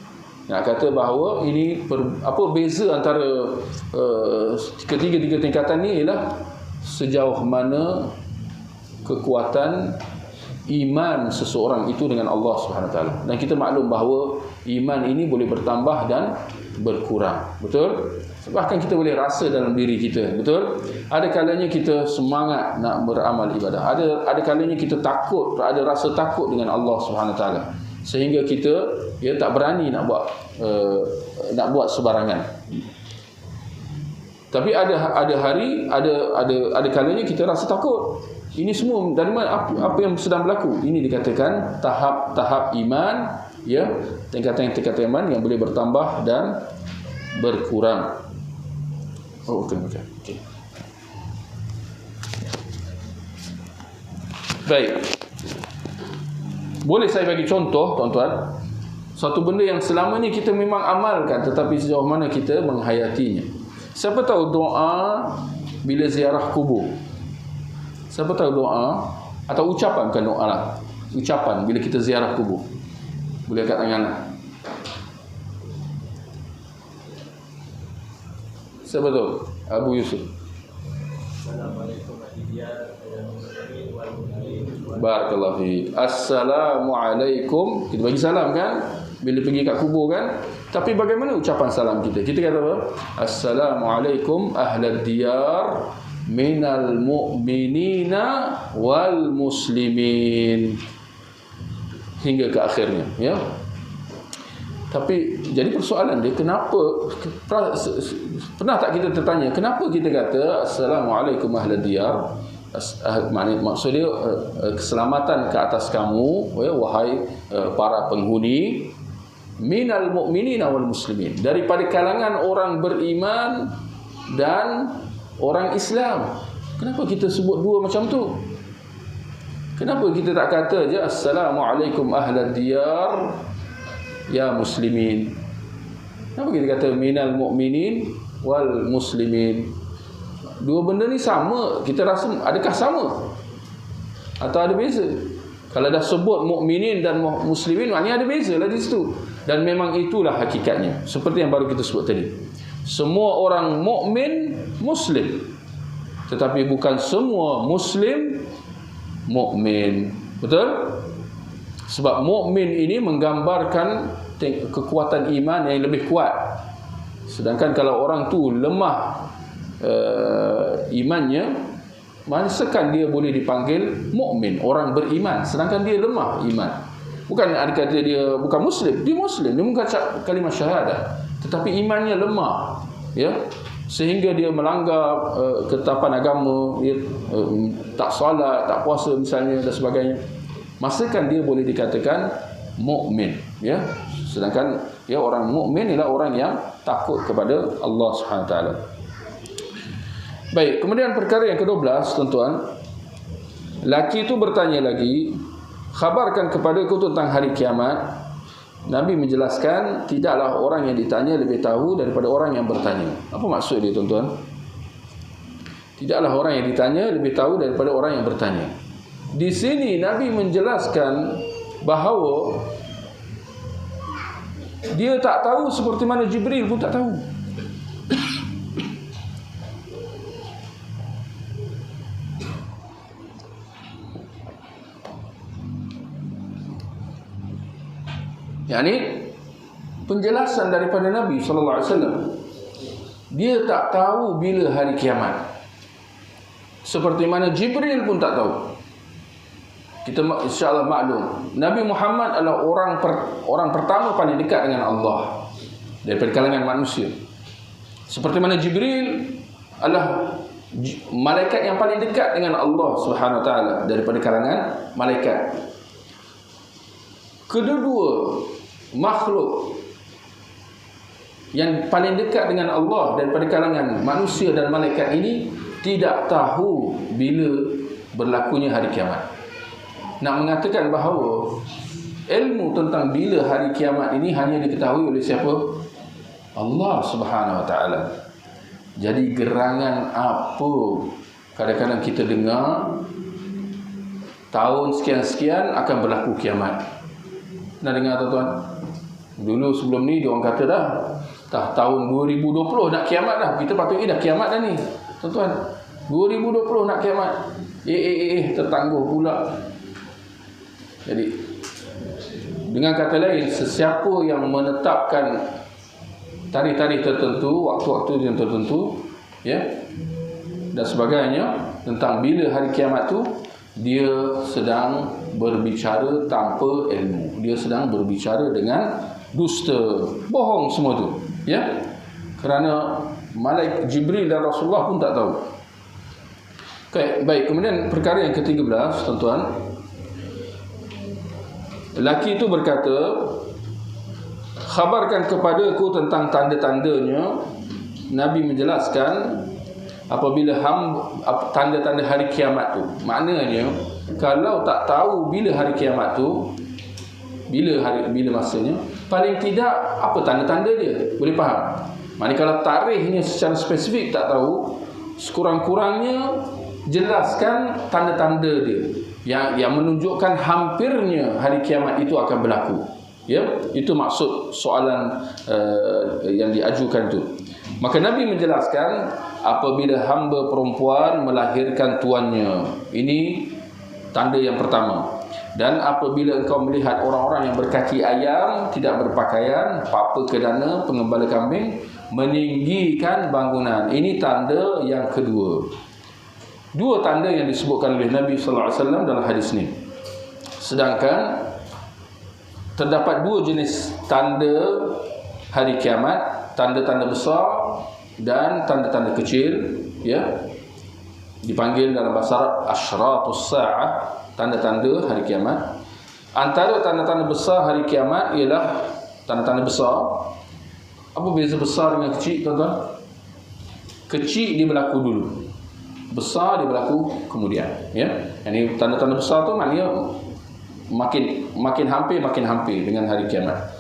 Nak kata bahawa ini apa beza antara ketiga-tiga tingkatan ni ialah sejauh mana kekuatan iman seseorang itu dengan Allah Subhanahu Wa Taala. Dan kita maklum bahawa iman ini boleh bertambah dan berkurang. Betul? Bahkan kita boleh rasa dalam diri kita. Betul? Ada kalanya kita semangat nak beramal ibadah. Ada kalanya kita takut, ada rasa takut dengan Allah Subhanahu Wa Taala, sehingga kita tak berani nak buat sebarangan. Tapi ada hari, ada kalanya kita rasa takut. Ini semua dari mana, apa yang sedang berlaku? Ini dikatakan tahap-tahap iman, tingkatan-tingkatan iman yang boleh bertambah dan berkurang. Okey. Baik. Boleh saya bagi contoh, tuan-tuan? Satu benda yang selama ni kita memang amalkan, tetapi sejauh mana kita menghayatinya. Siapa tahu doa bila ziarah kubur? Siapa tahu doa atau ucapan, bukan doa lah, ucapan bila kita ziarah kubur? Boleh angkat tangan lah. Siapa tahu? Abu Yusuf. Barakallahu fiik. Assalamualaikum. Kita bagi salam kan bila pergi kat kubur kan? Tapi bagaimana ucapan salam kita? Kita kata apa? Assalamualaikum ahlad diyar minal mu'minina wal muslimin, hingga ke akhirnya, Tapi jadi persoalan dia, kenapa pernah tak kita tertanya kenapa kita kata Assalamualaikum ahlad diyar? Maksud dia keselamatan ke atas kamu, wahai para penghuni, minal mu'minina wal muslimin, daripada kalangan orang beriman dan orang Islam. Kenapa kita sebut dua macam tu? Kenapa kita tak kata je Assalamualaikum ahlad diyar ya muslimin? Kenapa kita kata minal mu'minin wal muslimin? Dua benda ni sama, kita rasa adakah sama atau ada beza? Kalau dah sebut mukminin dan muslimin, maknanya ada beza lah di situ. Dan memang itulah hakikatnya, seperti yang baru kita sebut tadi. Semua orang mukmin muslim, tetapi bukan semua muslim mukmin. Betul? Sebab mukmin ini menggambarkan kekuatan iman yang lebih kuat. Sedangkan kalau orang tu lemah imannya, masakan dia boleh dipanggil mukmin, orang beriman, sedangkan dia lemah iman. Bukan ada kata dia bukan muslim, dia muslim, dia mengucap kalimah syahadah, tetapi imannya lemah, sehingga dia melanggar ketetapan agama, dia tak solat, tak puasa misalnya dan sebagainya. Masakan dia boleh dikatakan mukmin, sedangkan orang mukmin ialah orang yang takut kepada Allah Subhanahu Wa Taala. Baik, kemudian perkara yang ke-12, tuan-tuan, laki itu bertanya lagi, khabarkan kepadaku tentang hari kiamat. Nabi menjelaskan, tidaklah orang yang ditanya lebih tahu daripada orang yang bertanya. Apa maksud dia, tuan-tuan? Tidaklah orang yang ditanya lebih tahu daripada orang yang bertanya. Di sini Nabi menjelaskan bahawa dia tak tahu seperti mana Jibril pun tak tahu. Yani penjelasan daripada Nabi sallallahu alaihi wasallam, dia tak tahu bila hari kiamat. Seperti mana Jibril pun tak tahu. Kita insya-Allah maklum, Nabi Muhammad adalah orang pertama paling dekat dengan Allah daripada kalangan manusia. Seperti mana Jibril adalah malaikat yang paling dekat dengan Allah Subhanahu wa taala daripada kalangan malaikat. Kedua-dua makhluk yang paling dekat dengan Allah daripada kalangan manusia dan malaikat ini tidak tahu bila berlakunya hari kiamat. Nak mengatakan bahawa ilmu tentang bila hari kiamat ini hanya diketahui oleh siapa? Allah Subhanahu wa taala. Jadi gerangan apa kadang-kadang kita dengar tahun sekian-sekian akan berlaku kiamat. Nak dengar tuan-tuan? Dulu sebelum ni dia orang kata dah tahun 2020 nak kiamat dah. Kita patutnya dah kiamat dah ni. Tuan-tuan, 2020 nak kiamat. Tertangguh pula. Jadi dengan kata lain, sesiapa yang menetapkan tarikh-tarikh tertentu, waktu-waktu yang tertentu, ya, dan sebagainya tentang bila hari kiamat tu, dia sedang berbicara tanpa ilmu. Dia sedang berbicara dengan dusta, bohong semua tu, ya. Kerana malaikat Jibril dan Rasulullah pun tak tahu. Okay, baik, kemudian perkara yang ke-13, tuan-tuan. Lelaki itu berkata, khabarkan kepadaku tentang tanda-tandanya. Nabi menjelaskan apabila tanda-tanda hari kiamat tu. Maknanya kalau tak tahu bila hari kiamat tu, bila masanya, paling tidak apa tanda-tanda dia, boleh faham. Maknanya kalau tarikhnya secara spesifik tak tahu, sekurang-kurangnya jelaskan tanda-tanda dia yang menunjukkan hampirnya hari kiamat itu akan berlaku. Ya, itu maksud soalan yang diajukan itu. Maka Nabi menjelaskan apabila hamba perempuan melahirkan tuannya. Ini tanda yang pertama. Dan apabila engkau melihat orang-orang yang berkaki ayam, tidak berpakaian, papa kedana, pengembala kambing, meninggikan bangunan. Ini tanda yang kedua. Dua tanda yang disebutkan oleh Nabi sallallahu alaihi wasallam dalam hadis ini. Sedangkan terdapat dua jenis tanda hari kiamat, tanda-tanda besar dan tanda-tanda kecil, ya. Dipanggil dalam bahasa Arab asyratus sa'ah, tanda-tanda hari kiamat. Antara tanda-tanda besar hari kiamat ialah tanda-tanda besar. Apa beza besar dengan kecil, tuan-tuan? Kecil dia berlaku dulu, besar dia berlaku kemudian, ya. Ini tanda-tanda besar tu maknanya makin hampir dengan hari kiamat.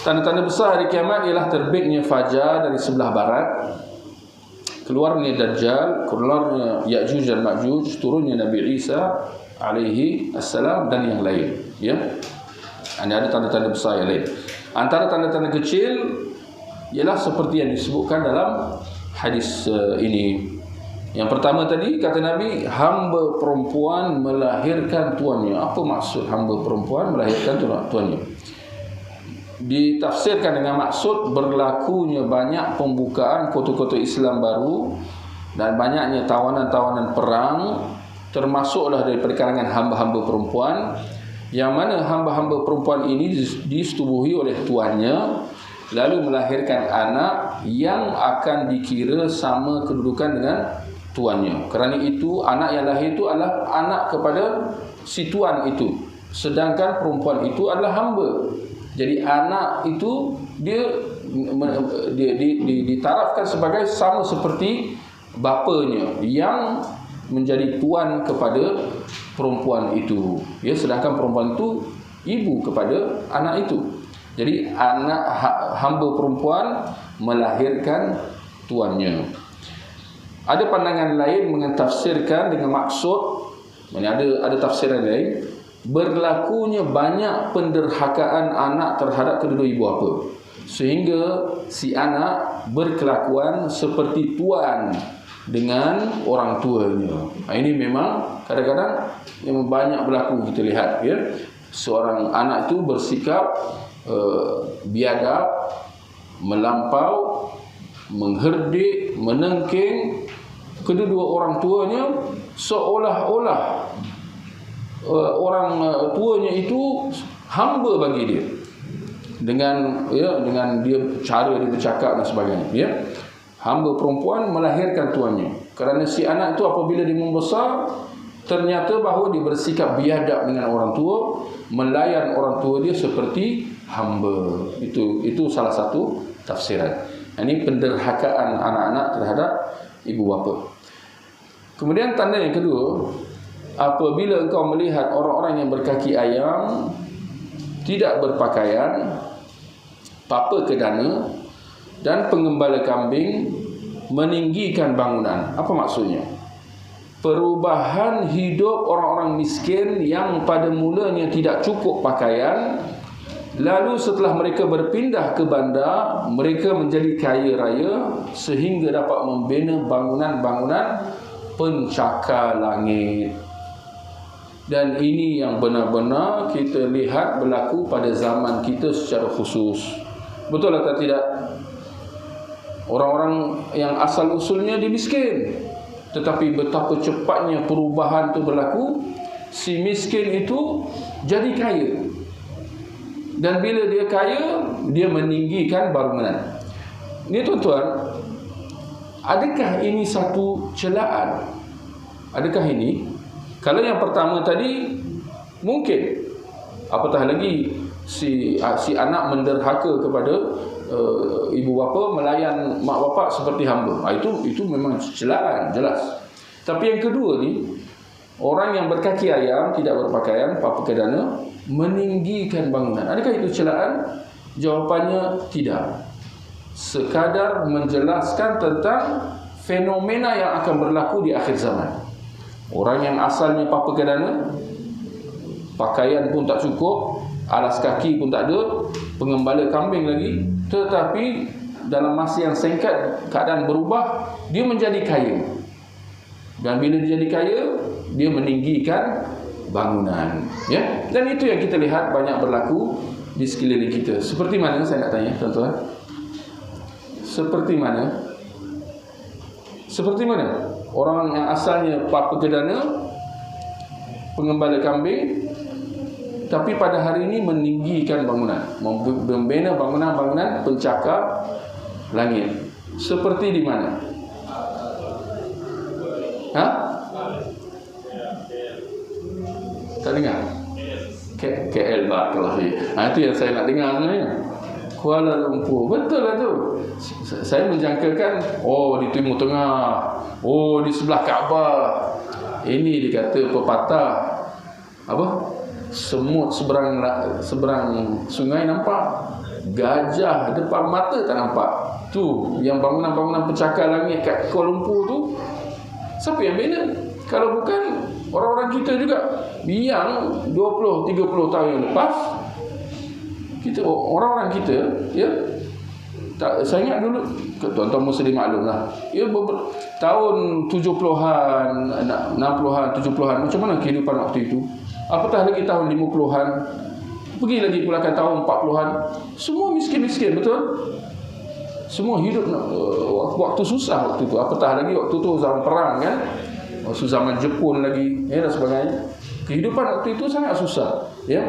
Tanda-tanda besar hari kiamat ialah terbitnya fajar dari sebelah barat, keluarnya Dajjal, keluarnya Ya'juj dan Ma'juj, turunnya Nabi Isa alaihi assalam dan yang lain, ya. Ada tanda-tanda besar yang lain. Antara tanda-tanda kecil ialah seperti yang disebutkan dalam hadis ini. Yang pertama tadi kata Nabi, hamba perempuan melahirkan tuannya. Apa maksud hamba perempuan melahirkan tuannya? Ditafsirkan dengan maksud berlakunya banyak pembukaan kota-kota Islam baru dan banyaknya tawanan-tawanan perang, termasuklah daripada kalangan hamba-hamba perempuan, yang mana hamba-hamba perempuan ini disetubuhi oleh tuannya, lalu melahirkan anak yang akan dikira sama kedudukan dengan tuannya. Kerana itu anak yang lahir itu adalah anak kepada si tuan itu, sedangkan perempuan itu adalah hamba. Jadi anak itu dia ditarafkan sebagai sama seperti bapanya yang menjadi tuan kepada perempuan itu, ya, sedangkan perempuan itu ibu kepada anak itu. Jadi anak hamba perempuan melahirkan tuannya. Ada pandangan lain mentafsirkan dengan maksud Ada tafsiran lain, berlakunya banyak penderhakaan anak terhadap kedua ibu bapa, sehingga si anak berkelakuan seperti tuan dengan orang tuanya. Ini memang kadang-kadang yang banyak berlaku kita lihat, ya. Seorang anak itu bersikap biadab, melampau, mengherdik, menengking kedua orang tuanya, seolah-olah orang tuanya itu hamba bagi dia, dengan dia cara dia bercakap dan sebagainya, ya. Hamba perempuan melahirkan tuannya. Kerana si anak itu apabila dia membesar, ternyata bahawa dia bersikap biadab dengan orang tua, melayan orang tua dia seperti hamba. Itu salah satu tafsiran. Ini penderhakaan anak-anak terhadap ibu bapa. Kemudian tanda yang kedua, apabila engkau melihat orang-orang yang berkaki ayam, tidak berpakaian, papa kedana dan penggembala kambing meninggikan bangunan. Apa maksudnya? Perubahan hidup orang-orang miskin yang pada mulanya tidak cukup pakaian, lalu setelah mereka berpindah ke bandar, mereka menjadi kaya raya sehingga dapat membina bangunan-bangunan pencakar langit. Dan ini yang benar-benar kita lihat berlaku pada zaman kita secara khusus. Betul atau tidak? Orang-orang yang asal usulnya dia miskin, tetapi betapa cepatnya perubahan itu berlaku. Si miskin itu jadi kaya, dan bila dia kaya, dia meninggikan bangunan. Ini tuan-tuan, adakah ini satu celaan? Adakah ini? Kalau yang pertama tadi mungkin, apatah lagi si anak menderhaka kepada ibu bapa, melayan mak bapak seperti hamba. Itu memang celaan jelas. Tapi yang kedua ni, orang yang berkaki ayam, tidak berpakaian, papa kedana, meninggikan bangunan. Adakah itu celaan? Jawapannya tidak. Sekadar menjelaskan tentang fenomena yang akan berlaku di akhir zaman. Orang yang asalnya papa kedana, pakaian pun tak cukup, alas kaki pun tak ada, penggembala kambing lagi, tetapi dalam masa yang singkat keadaan berubah, dia menjadi kaya. Dan bila dia jadi kaya, dia meninggikan bangunan, ya. Dan itu yang kita lihat banyak berlaku di sekeliling kita. Seperti mana, saya nak tanya tuan-tuan? Seperti mana? Seperti mana? Orang yang asalnya papa kedana, penggembala kambing, tapi pada hari ini meninggikan bangunan, membina bangunan-bangunan pencakar langit. Seperti di mana? Tak dengar? KL Barakallah. Itu yang saya nak dengar sebenarnya. Kuala Lumpur. Betul lah tu. Saya menjangkakan, di Timur Tengah, di sebelah Kaabah. Ini dikata pepatah apa? Semut seberang sungai nampak, gajah depan mata tak nampak. Tu yang bangunan-bangunan pencakar langit kat Kuala Lumpur tu, siapa yang bina? Kalau bukan orang-orang kita juga. Yang 20-30 tahun yang lepas, kita, orang-orang kita, ya, tak, saya ingat dulu, tuan-tuan mesti dimaklumlah, ya, tahun 70-an, 60-an, 70-an, macam mana kehidupan waktu itu? Apatah lagi tahun 50-an, pergi lagi pula ke tahun 40-an, semua miskin-miskin, betul? Semua hidup waktu susah waktu itu. Apatah lagi waktu itu zaman perang, kan? Waktu zaman Jepun lagi, ya, dan sebagainya. Kehidupan waktu itu sangat susah, ya.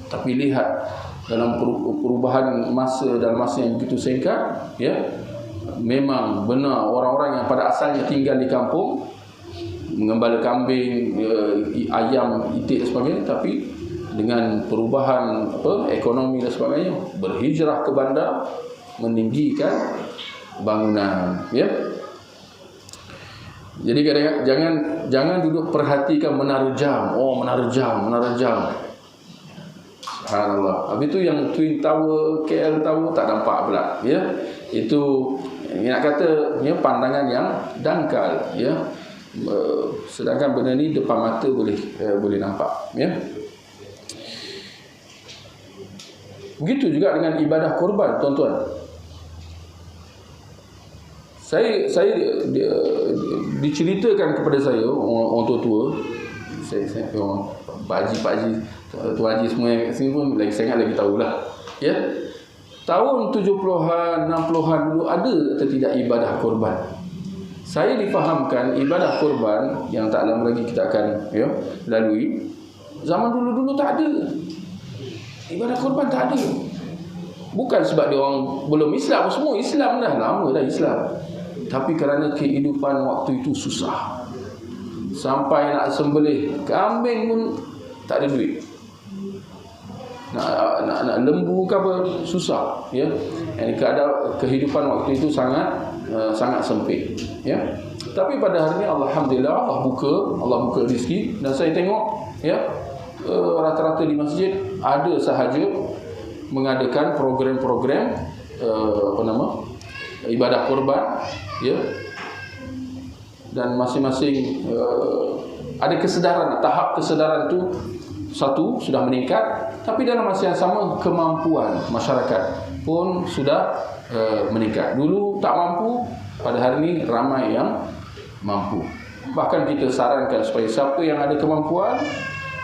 Tapi lihat dalam perubahan masa, dalam masa yang begitu singkat, ya, memang benar orang-orang yang pada asalnya tinggal di kampung, mengembala kambing, ayam, itik dan sebagainya, tapi dengan perubahan ekonomi dan sebagainya, berhijrah ke bandar, meninggikan bangunan, ya. Jadi kadang-kadang jangan duduk perhatikan menara jam. Menara jam. Subhanallah. Habis itu yang Twin Tower, KL Tower tak nampak pula, ya. Itu nak kata, ya, pandangan yang dangkal, ya. Sedangkan benda ni depan mata boleh nampak, ya. Begitu juga dengan ibadah korban, tuan-tuan. Saya diceritakan kepada saya orang tua-tua, saya orang pakcik, tuan haji semua yang kat sini pun lagi sangat lagi tahulah, ya. Tahun 70-an, 60-an dulu ada atau tidak ibadah korban. Saya difahamkan ibadah korban yang tak lama lagi kita akan lalui. Zaman dulu-dulu tak ada. Ibadah korban tak ada. Bukan sebab dia orang belum Islam, semua Islam dah, lama dah Islam. Tapi kerana kehidupan waktu itu susah. Sampai nak sembelih kambing pun tak ada duit. Nak lembu ke apa susah, ya. Kehidupan waktu itu sangat sempit, ya. Tapi pada hari ini alhamdulillah Allah buka rezeki, dan saya tengok, ya, rata-rata di masjid ada sahaja mengadakan program-program ibadah korban, ya. Dan masing-masing ada kesedaran, tahap kesedaran itu satu sudah meningkat, tapi dalam masa yang sama kemampuan masyarakat pun sudah meningkat. Dulu tak mampu, pada hari ini ramai yang mampu. Bahkan kita sarankan supaya siapa yang ada kemampuan,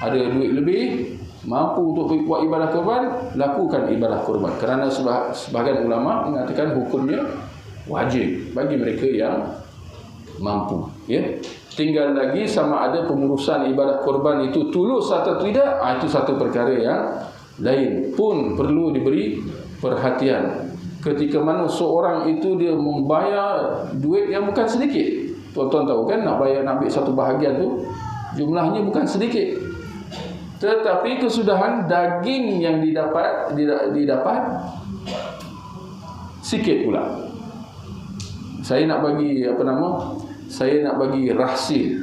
ada duit lebih, mampu untuk buat ibadah korban, lakukan ibadah korban. Kerana sebahagian ulama mengatakan hukumnya wajib bagi mereka yang mampu, ya. Tinggal lagi sama ada pengurusan ibadah korban itu tulus atau tidak, itu satu perkara yang lain, pun perlu diberi perhatian. Ketika mana seorang itu dia membayar duit yang bukan sedikit. Tuan-tuan tahu kan, nak ambil satu bahagian tu jumlahnya bukan sedikit. Tetapi kesudahan daging yang didapat sikit pula. Saya nak bagi rahsia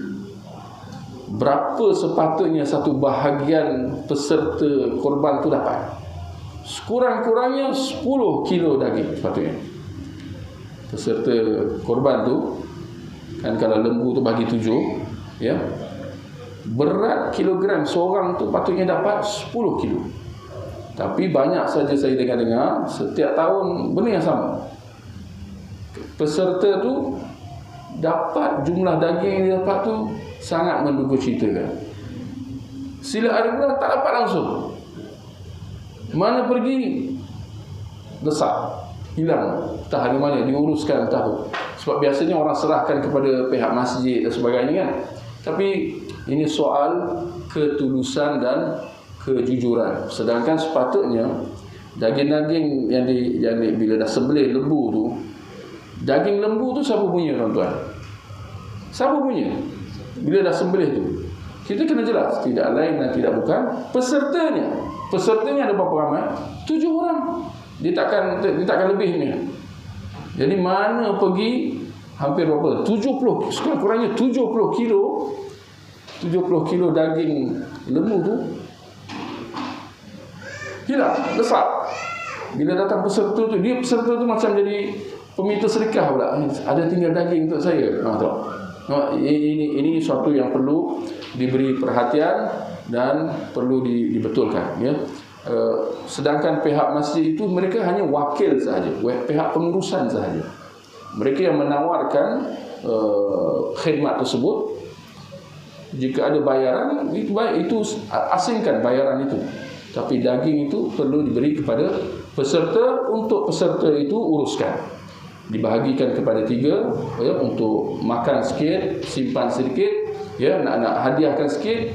berapa sepatutnya satu bahagian peserta korban tu dapat. Sekurang-kurangnya 10 kilo daging sepatutnya. Peserta korban tu kan, kalau lembu tu bagi 7, ya. Berat kilogram seorang tu patutnya dapat 10 kilo. Tapi banyak saja saya dengar setiap tahun benda yang sama. Peserta tu dapat jumlah daging yang dia dapat tu sangat menduga ceritakan. Sila ada pula tak dapat langsung. Mana pergi, besar, hilang, entah di mana, diuruskan entah tu. Sebab biasanya orang serahkan kepada pihak masjid dan sebagainya kan. Tapi ini soal ketulusan dan kejujuran. Sedangkan sepatutnya daging-daging yang bila dah sembelih lembu tu, daging lembu tu siapa punya, tuan-tuan? Siapa punya? Bila dah sembelih tu, kita kena jelas, tidak lain dan tidak bukan pesertanya. Pesertanya ada berapa ramai? 7 orang. Dia takkan lebihnya. Jadi mana pergi hampir berapa? 70, sekurang-kurangnya 70 kilo daging lembu tu hilang, lesap. Bila datang peserta tu, peserta tu macam jadi peminta sedekah pula. Ada tinggal daging untuk saya. Ini suatu yang perlu diberi perhatian dan perlu dibetulkan, ya. Sedangkan pihak masjid itu mereka hanya wakil sahaja, pihak pengurusan sahaja. Mereka yang menawarkan khidmat tersebut. Jika ada bayaran, itu baik, itu asingkan bayaran itu. Tapi daging itu perlu diberi kepada peserta, untuk peserta itu uruskan. Dibahagikan kepada 3, ya, untuk makan sikit, simpan sedikit, ya, nak hadiahkan sikit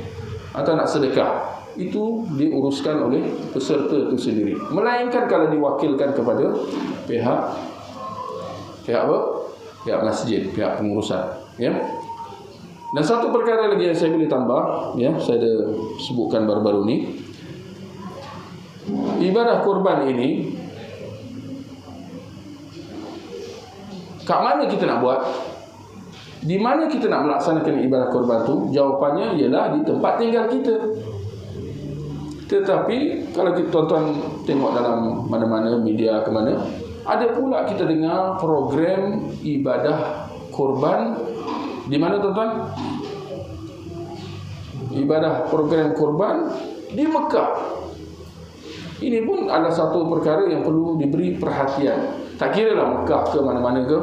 atau nak sedekah. Itu diuruskan oleh peserta itu sendiri. Melainkan kalau diwakilkan kepada pihak apa? Pihak masjid, pihak pengurusan, ya. Dan satu perkara lagi yang saya boleh tambah, ya, saya ada sebutkan baru-baru ni. Ibadah korban ini, kat mana kita nak buat? Di mana kita nak melaksanakan ibadah korban tu? Jawapannya ialah di tempat tinggal kita. Tetapi kalau tuan-tuan tengok dalam mana-mana media ke mana, ada pula kita dengar program ibadah korban Di mana tuan-tuan? Ibadah program kurban di Mekah. Ini pun adalah satu perkara yang perlu diberi perhatian. Tak kira lah Mekah ke mana-mana ke.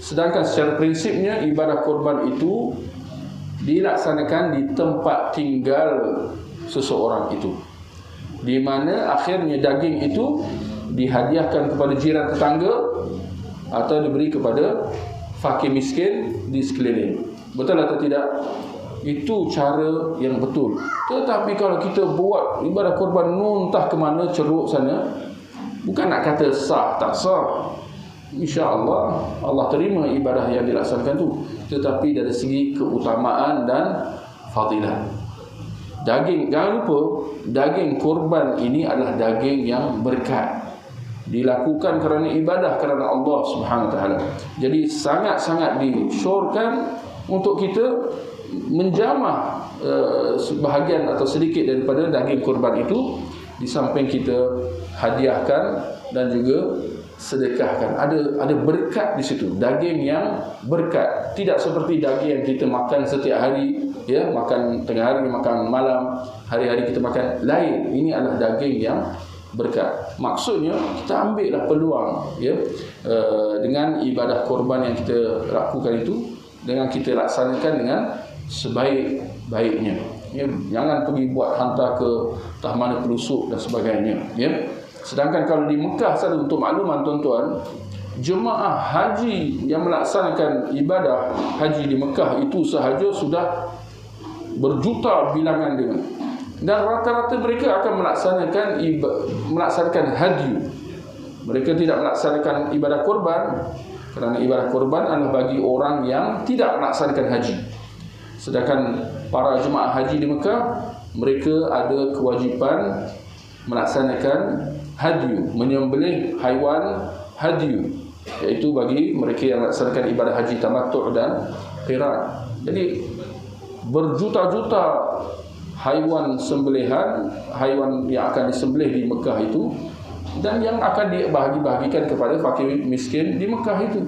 Sedangkan secara prinsipnya ibadah kurban itu dilaksanakan di tempat tinggal seseorang itu, di mana akhirnya daging itu dihadiahkan kepada jiran tetangga atau diberi kepada fakir miskin di sekeliling. Betul atau tidak? Itu cara yang betul. Tetapi kalau kita buat ibadah kurban entah ke mana, ceruk sana, bukan nak kata sah tak sah, insya-Allah Allah terima ibadah yang dilaksanakan tu, tetapi dari segi keutamaan dan fadilah. Daging, jangan lupa, daging kurban ini adalah daging yang berkat, dilakukan kerana ibadah kerana Allah Subhanahu Wa Taala. Jadi sangat-sangat disyorkan untuk kita menjamah sebahagian atau sedikit daripada daging kurban itu, di samping kita hadiahkan dan juga sedekahkan. Ada berkat di situ, daging yang berkat, tidak seperti daging yang kita makan setiap hari, ya, makan tengah hari, makan malam, hari-hari kita makan. Lain, ini adalah daging yang berkat. Maksudnya kita ambillah peluang, ya, dengan ibadah kurban yang kita lakukan itu, dengan kita laksanakan dengan sebaik-baiknya, ya. Jangan pergi buat hantar ke entah mana pelusuk dan sebagainya, ya. Sedangkan kalau di Mekah sana, untuk makluman tuan-tuan, jemaah haji yang melaksanakan ibadah haji di Mekah itu sahaja sudah berjuta bilangan dengan, dan rata-rata mereka akan melaksanakan haji. Mereka tidak melaksanakan ibadah kurban, kerana ibadah kurban adalah bagi orang yang tidak melaksanakan haji. Sedangkan para jemaah haji di Mekah, mereka ada kewajipan melaksanakan hadyu, menyembelih haiwan hadyu, iaitu bagi mereka yang melaksanakan ibadah haji tamattu' dan qiran. Jadi berjuta-juta haiwan sembelihan, haiwan yang akan disembelih di Mekah itu, dan yang akan dibahagi-bahagikan kepada fakir miskin di Mekah itu.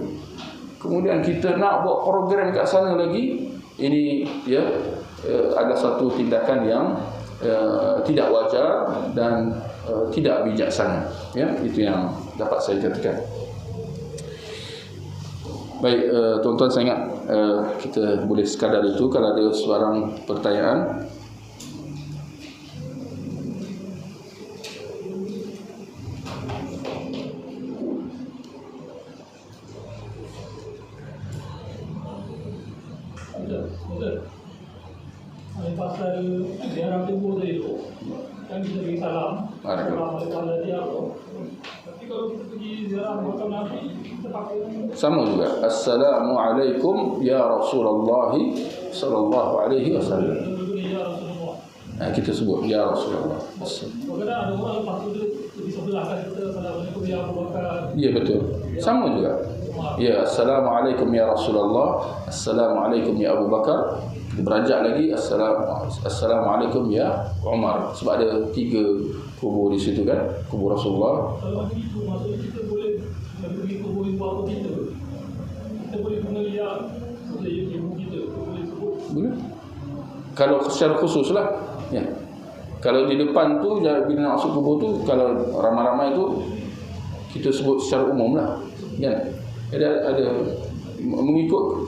Kemudian kita nak buat program kat sana lagi, ini, ya, adalah satu tindakan yang tidak wajar dan tidak bijaksana, ya. Itu yang dapat saya katakan. Baik, tuan-tuan, saya ingat kita boleh sekadar itu. Kalau ada sebarang pertanyaan. Pasal ziarah kubur tadi tu, kan kita beri salam. Assalamualaikum warahmatullahi. Tapi kalau kita pergi ziarah makam Nabi, kita pakai sama juga. Assalamualaikum ya Rasulullah sallallahu alaihi wasallam. Kita sebut ya Rasulullah. Kadang ada orang lepas tu di sebelah kan kita Assalamualaikum ya Abu Bakar. Ya, betul. Sama juga. Ya, Assalamualaikum ya Rasulullah, Assalamualaikum ya Abu Bakar. Beranjak lagi Assalamualaikum ya Umar, sebab ada 3 kubur di situ kan, kubur Rasulullah. Kalau begitu maksudnya kita boleh pergi kubur ibu bapa kita. Kita boleh mengelia ibu kita, boleh sebut. Boleh. Kalau secara khusus lah, ya. Kalau di depan tu, bila nak masuk kubur tu, kalau ramai-ramai tu, kita sebut secara umum lah, kan. Ada mengikut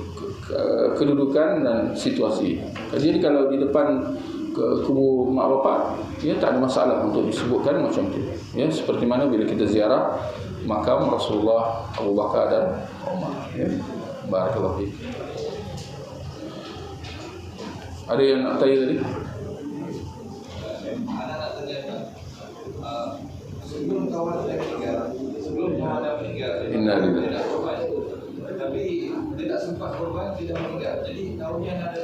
kedudukan dan situasi. Jadi kalau di depan kubur mak bapak, ya, tak ada masalah untuk disebutkan macam tu, ya. Seperti mana bila kita ziarah makam Rasulullah, Abu Bakar dan Umar, ya. Barakallahu fiik. Ada yang nak tanya tadi? Sebelum kawan saya meninggal, Innalillahi. tapi dia tak sempat korban, dia dah meninggal. Jadi tahunnya ada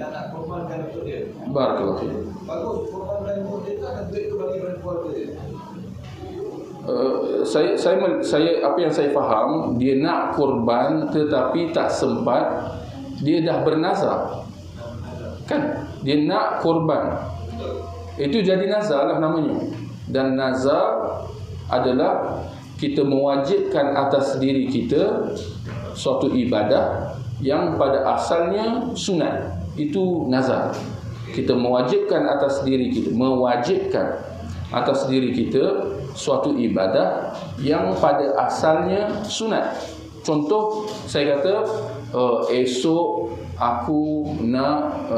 anak korbankan untuk dia. Barakallahu fiik. Bagus korbankan untuk dia, tak ada duit tu bagi keluarga dia. Saya apa yang saya faham, dia nak korban tetapi tak sempat, dia dah bernazar. Kan? Dia nak korban. Itu jadi nazar lah namanya. Dan nazar adalah kita mewajibkan atas diri kita suatu ibadah yang pada asalnya sunat. Itu nazar. Kita mewajibkan atas diri kita suatu ibadah yang pada asalnya sunat. Contoh, saya kata esok aku nak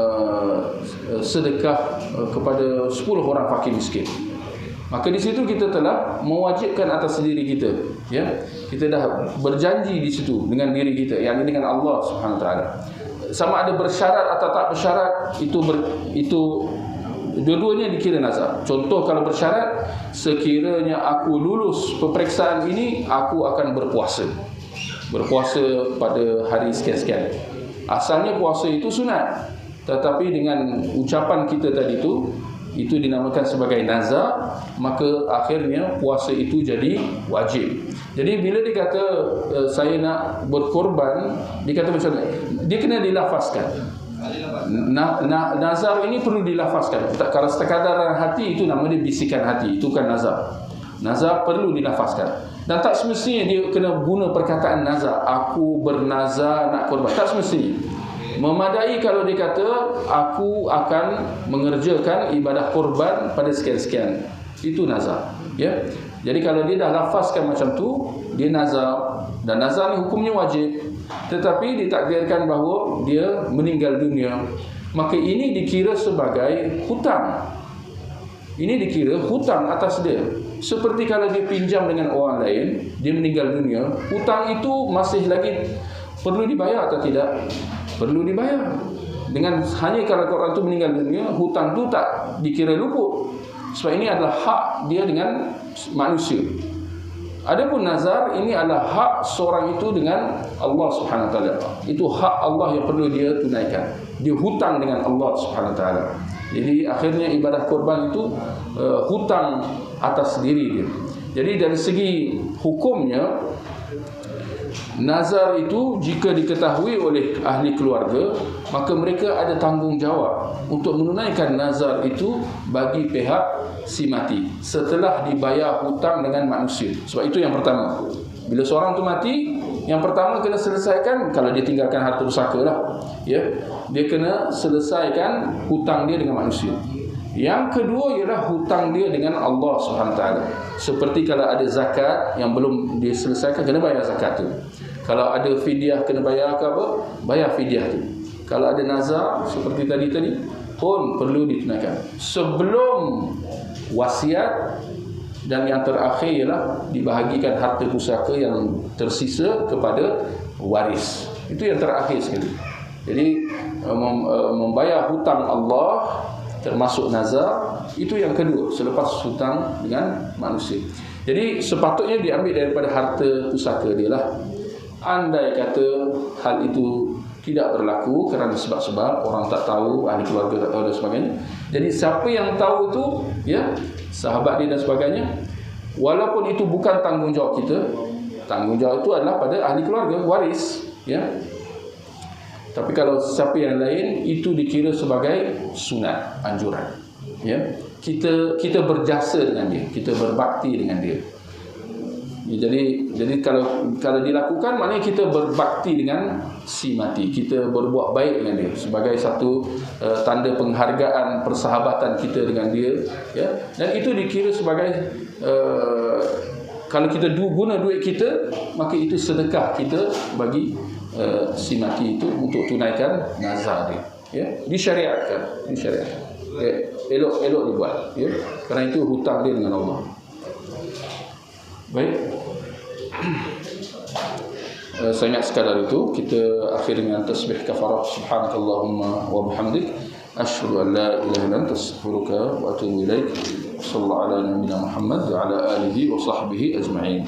sedekah kepada 10 orang fakir miskin. Maka di situ kita telah mewajibkan atas diri kita, ya. Kita dah berjanji di situ dengan diri kita, yakni dengan Allah Subhanahu Wa Taala. Sama ada bersyarat atau tak bersyarat, itu dua-duanya dikira nazar. Contoh, kalau bersyarat, sekiranya aku lulus peperiksaan ini, aku akan berpuasa pada hari sekian-sekian. Asalnya puasa itu sunat, tetapi dengan ucapan kita tadi itu dinamakan sebagai nazar, maka akhirnya puasa itu jadi wajib. Jadi bila dia kata saya nak berkorban, dia kata macam ni, dia kena dilafazkan. Nazar ini perlu dilafazkan. Kalau sekadar hati, itu nama dia bisikan hati, itu kan nazar. Nazar perlu dilafazkan. Dan tak semestinya dia kena guna perkataan nazar, aku bernazar nak korban. Tak semestinya. Memadai kalau dia kata aku akan mengerjakan ibadah korban pada sekian-sekian. Itu nazar, ya. Jadi kalau dia dah lafazkan macam tu, dia nazar, dan nazar ni hukumnya wajib. Tetapi ditakdirkan bahawa dia meninggal dunia, maka ini dikira sebagai hutang. Ini dikira hutang atas dia. Seperti kalau dia pinjam dengan orang lain, dia meninggal dunia, hutang itu masih lagi perlu dibayar atau tidak? Perlu dibayar. Dengan hanya kalau orang itu meninggal dunia, hutang itu tak dikira luput. Sebab ini adalah hak dia dengan manusia. Adapun nazar, ini adalah hak seorang itu dengan Allah Subhanahu Wa Taala. Itu hak Allah yang perlu dia tunaikan. Dia hutang dengan Allah Subhanahu Wa Taala. Jadi akhirnya ibadah korban itu hutang atas diri dia. Jadi dari segi hukumnya, nazar itu jika diketahui oleh ahli keluarga, maka mereka ada tanggungjawab untuk menunaikan nazar itu bagi pihak si mati setelah dibayar hutang dengan manusia. Sebab itu yang pertama, bila seorang tu mati, yang pertama kena selesaikan, kalau dia tinggalkan harta pusaka lah, ya, dia kena selesaikan hutang dia dengan manusia. Yang kedua ialah hutang dia dengan Allah Subhanahu Wa Taala. Seperti kalau ada zakat yang belum diselesaikan, kena bayar zakat tu. Kalau ada fidyah, kena bayar ke apa? Bayar fidyah tu. Kalau ada nazar seperti tadi pun perlu ditunaikan. Sebelum wasiat, dan yang terakhir ialah dibahagikan harta pusaka yang tersisa kepada waris. Itu yang terakhir sekali. Jadi membayar hutang Allah termasuk nazar, itu yang kedua selepas hutang dengan manusia. Jadi sepatutnya diambil daripada harta pusaka dia lah. Andai kata hal itu tidak berlaku kerana sebab-sebab orang tak tahu, ahli keluarga tak tahu dan sebagainya, jadi siapa yang tahu itu, ya, sahabat dia dan sebagainya, walaupun itu bukan tanggungjawab kita, tanggungjawab itu adalah pada ahli keluarga, waris, ya. Tapi kalau siapa yang lain, itu dikira sebagai sunat, anjuran, ya. Kita berjasa dengan dia, kita berbakti dengan dia. Ya, jadi kalau dilakukan, maknanya kita berbakti dengan si mati, kita berbuat baik dengan dia sebagai satu tanda penghargaan persahabatan kita dengan dia, ya. Dan itu dikira sebagai kalau kita guna duit kita, maka itu sedekah kita bagi si mati itu untuk tunaikan nazar dia, ya. Disyariatkan. Ya, elok dibuat, ya. Kerana itu hutang dia dengan Allah. Baik. Saya ingat sekadar itu. Kita akhir dengan tasbih kafarah. Subhanakallahumma wa bihamdik, asyhadu an la ilaha illa anta, astaghfiruka wa atubu ilaik. Sallallahu ala nabiyyina Muhammad wa ala alihi wa sahbihi ajma'in.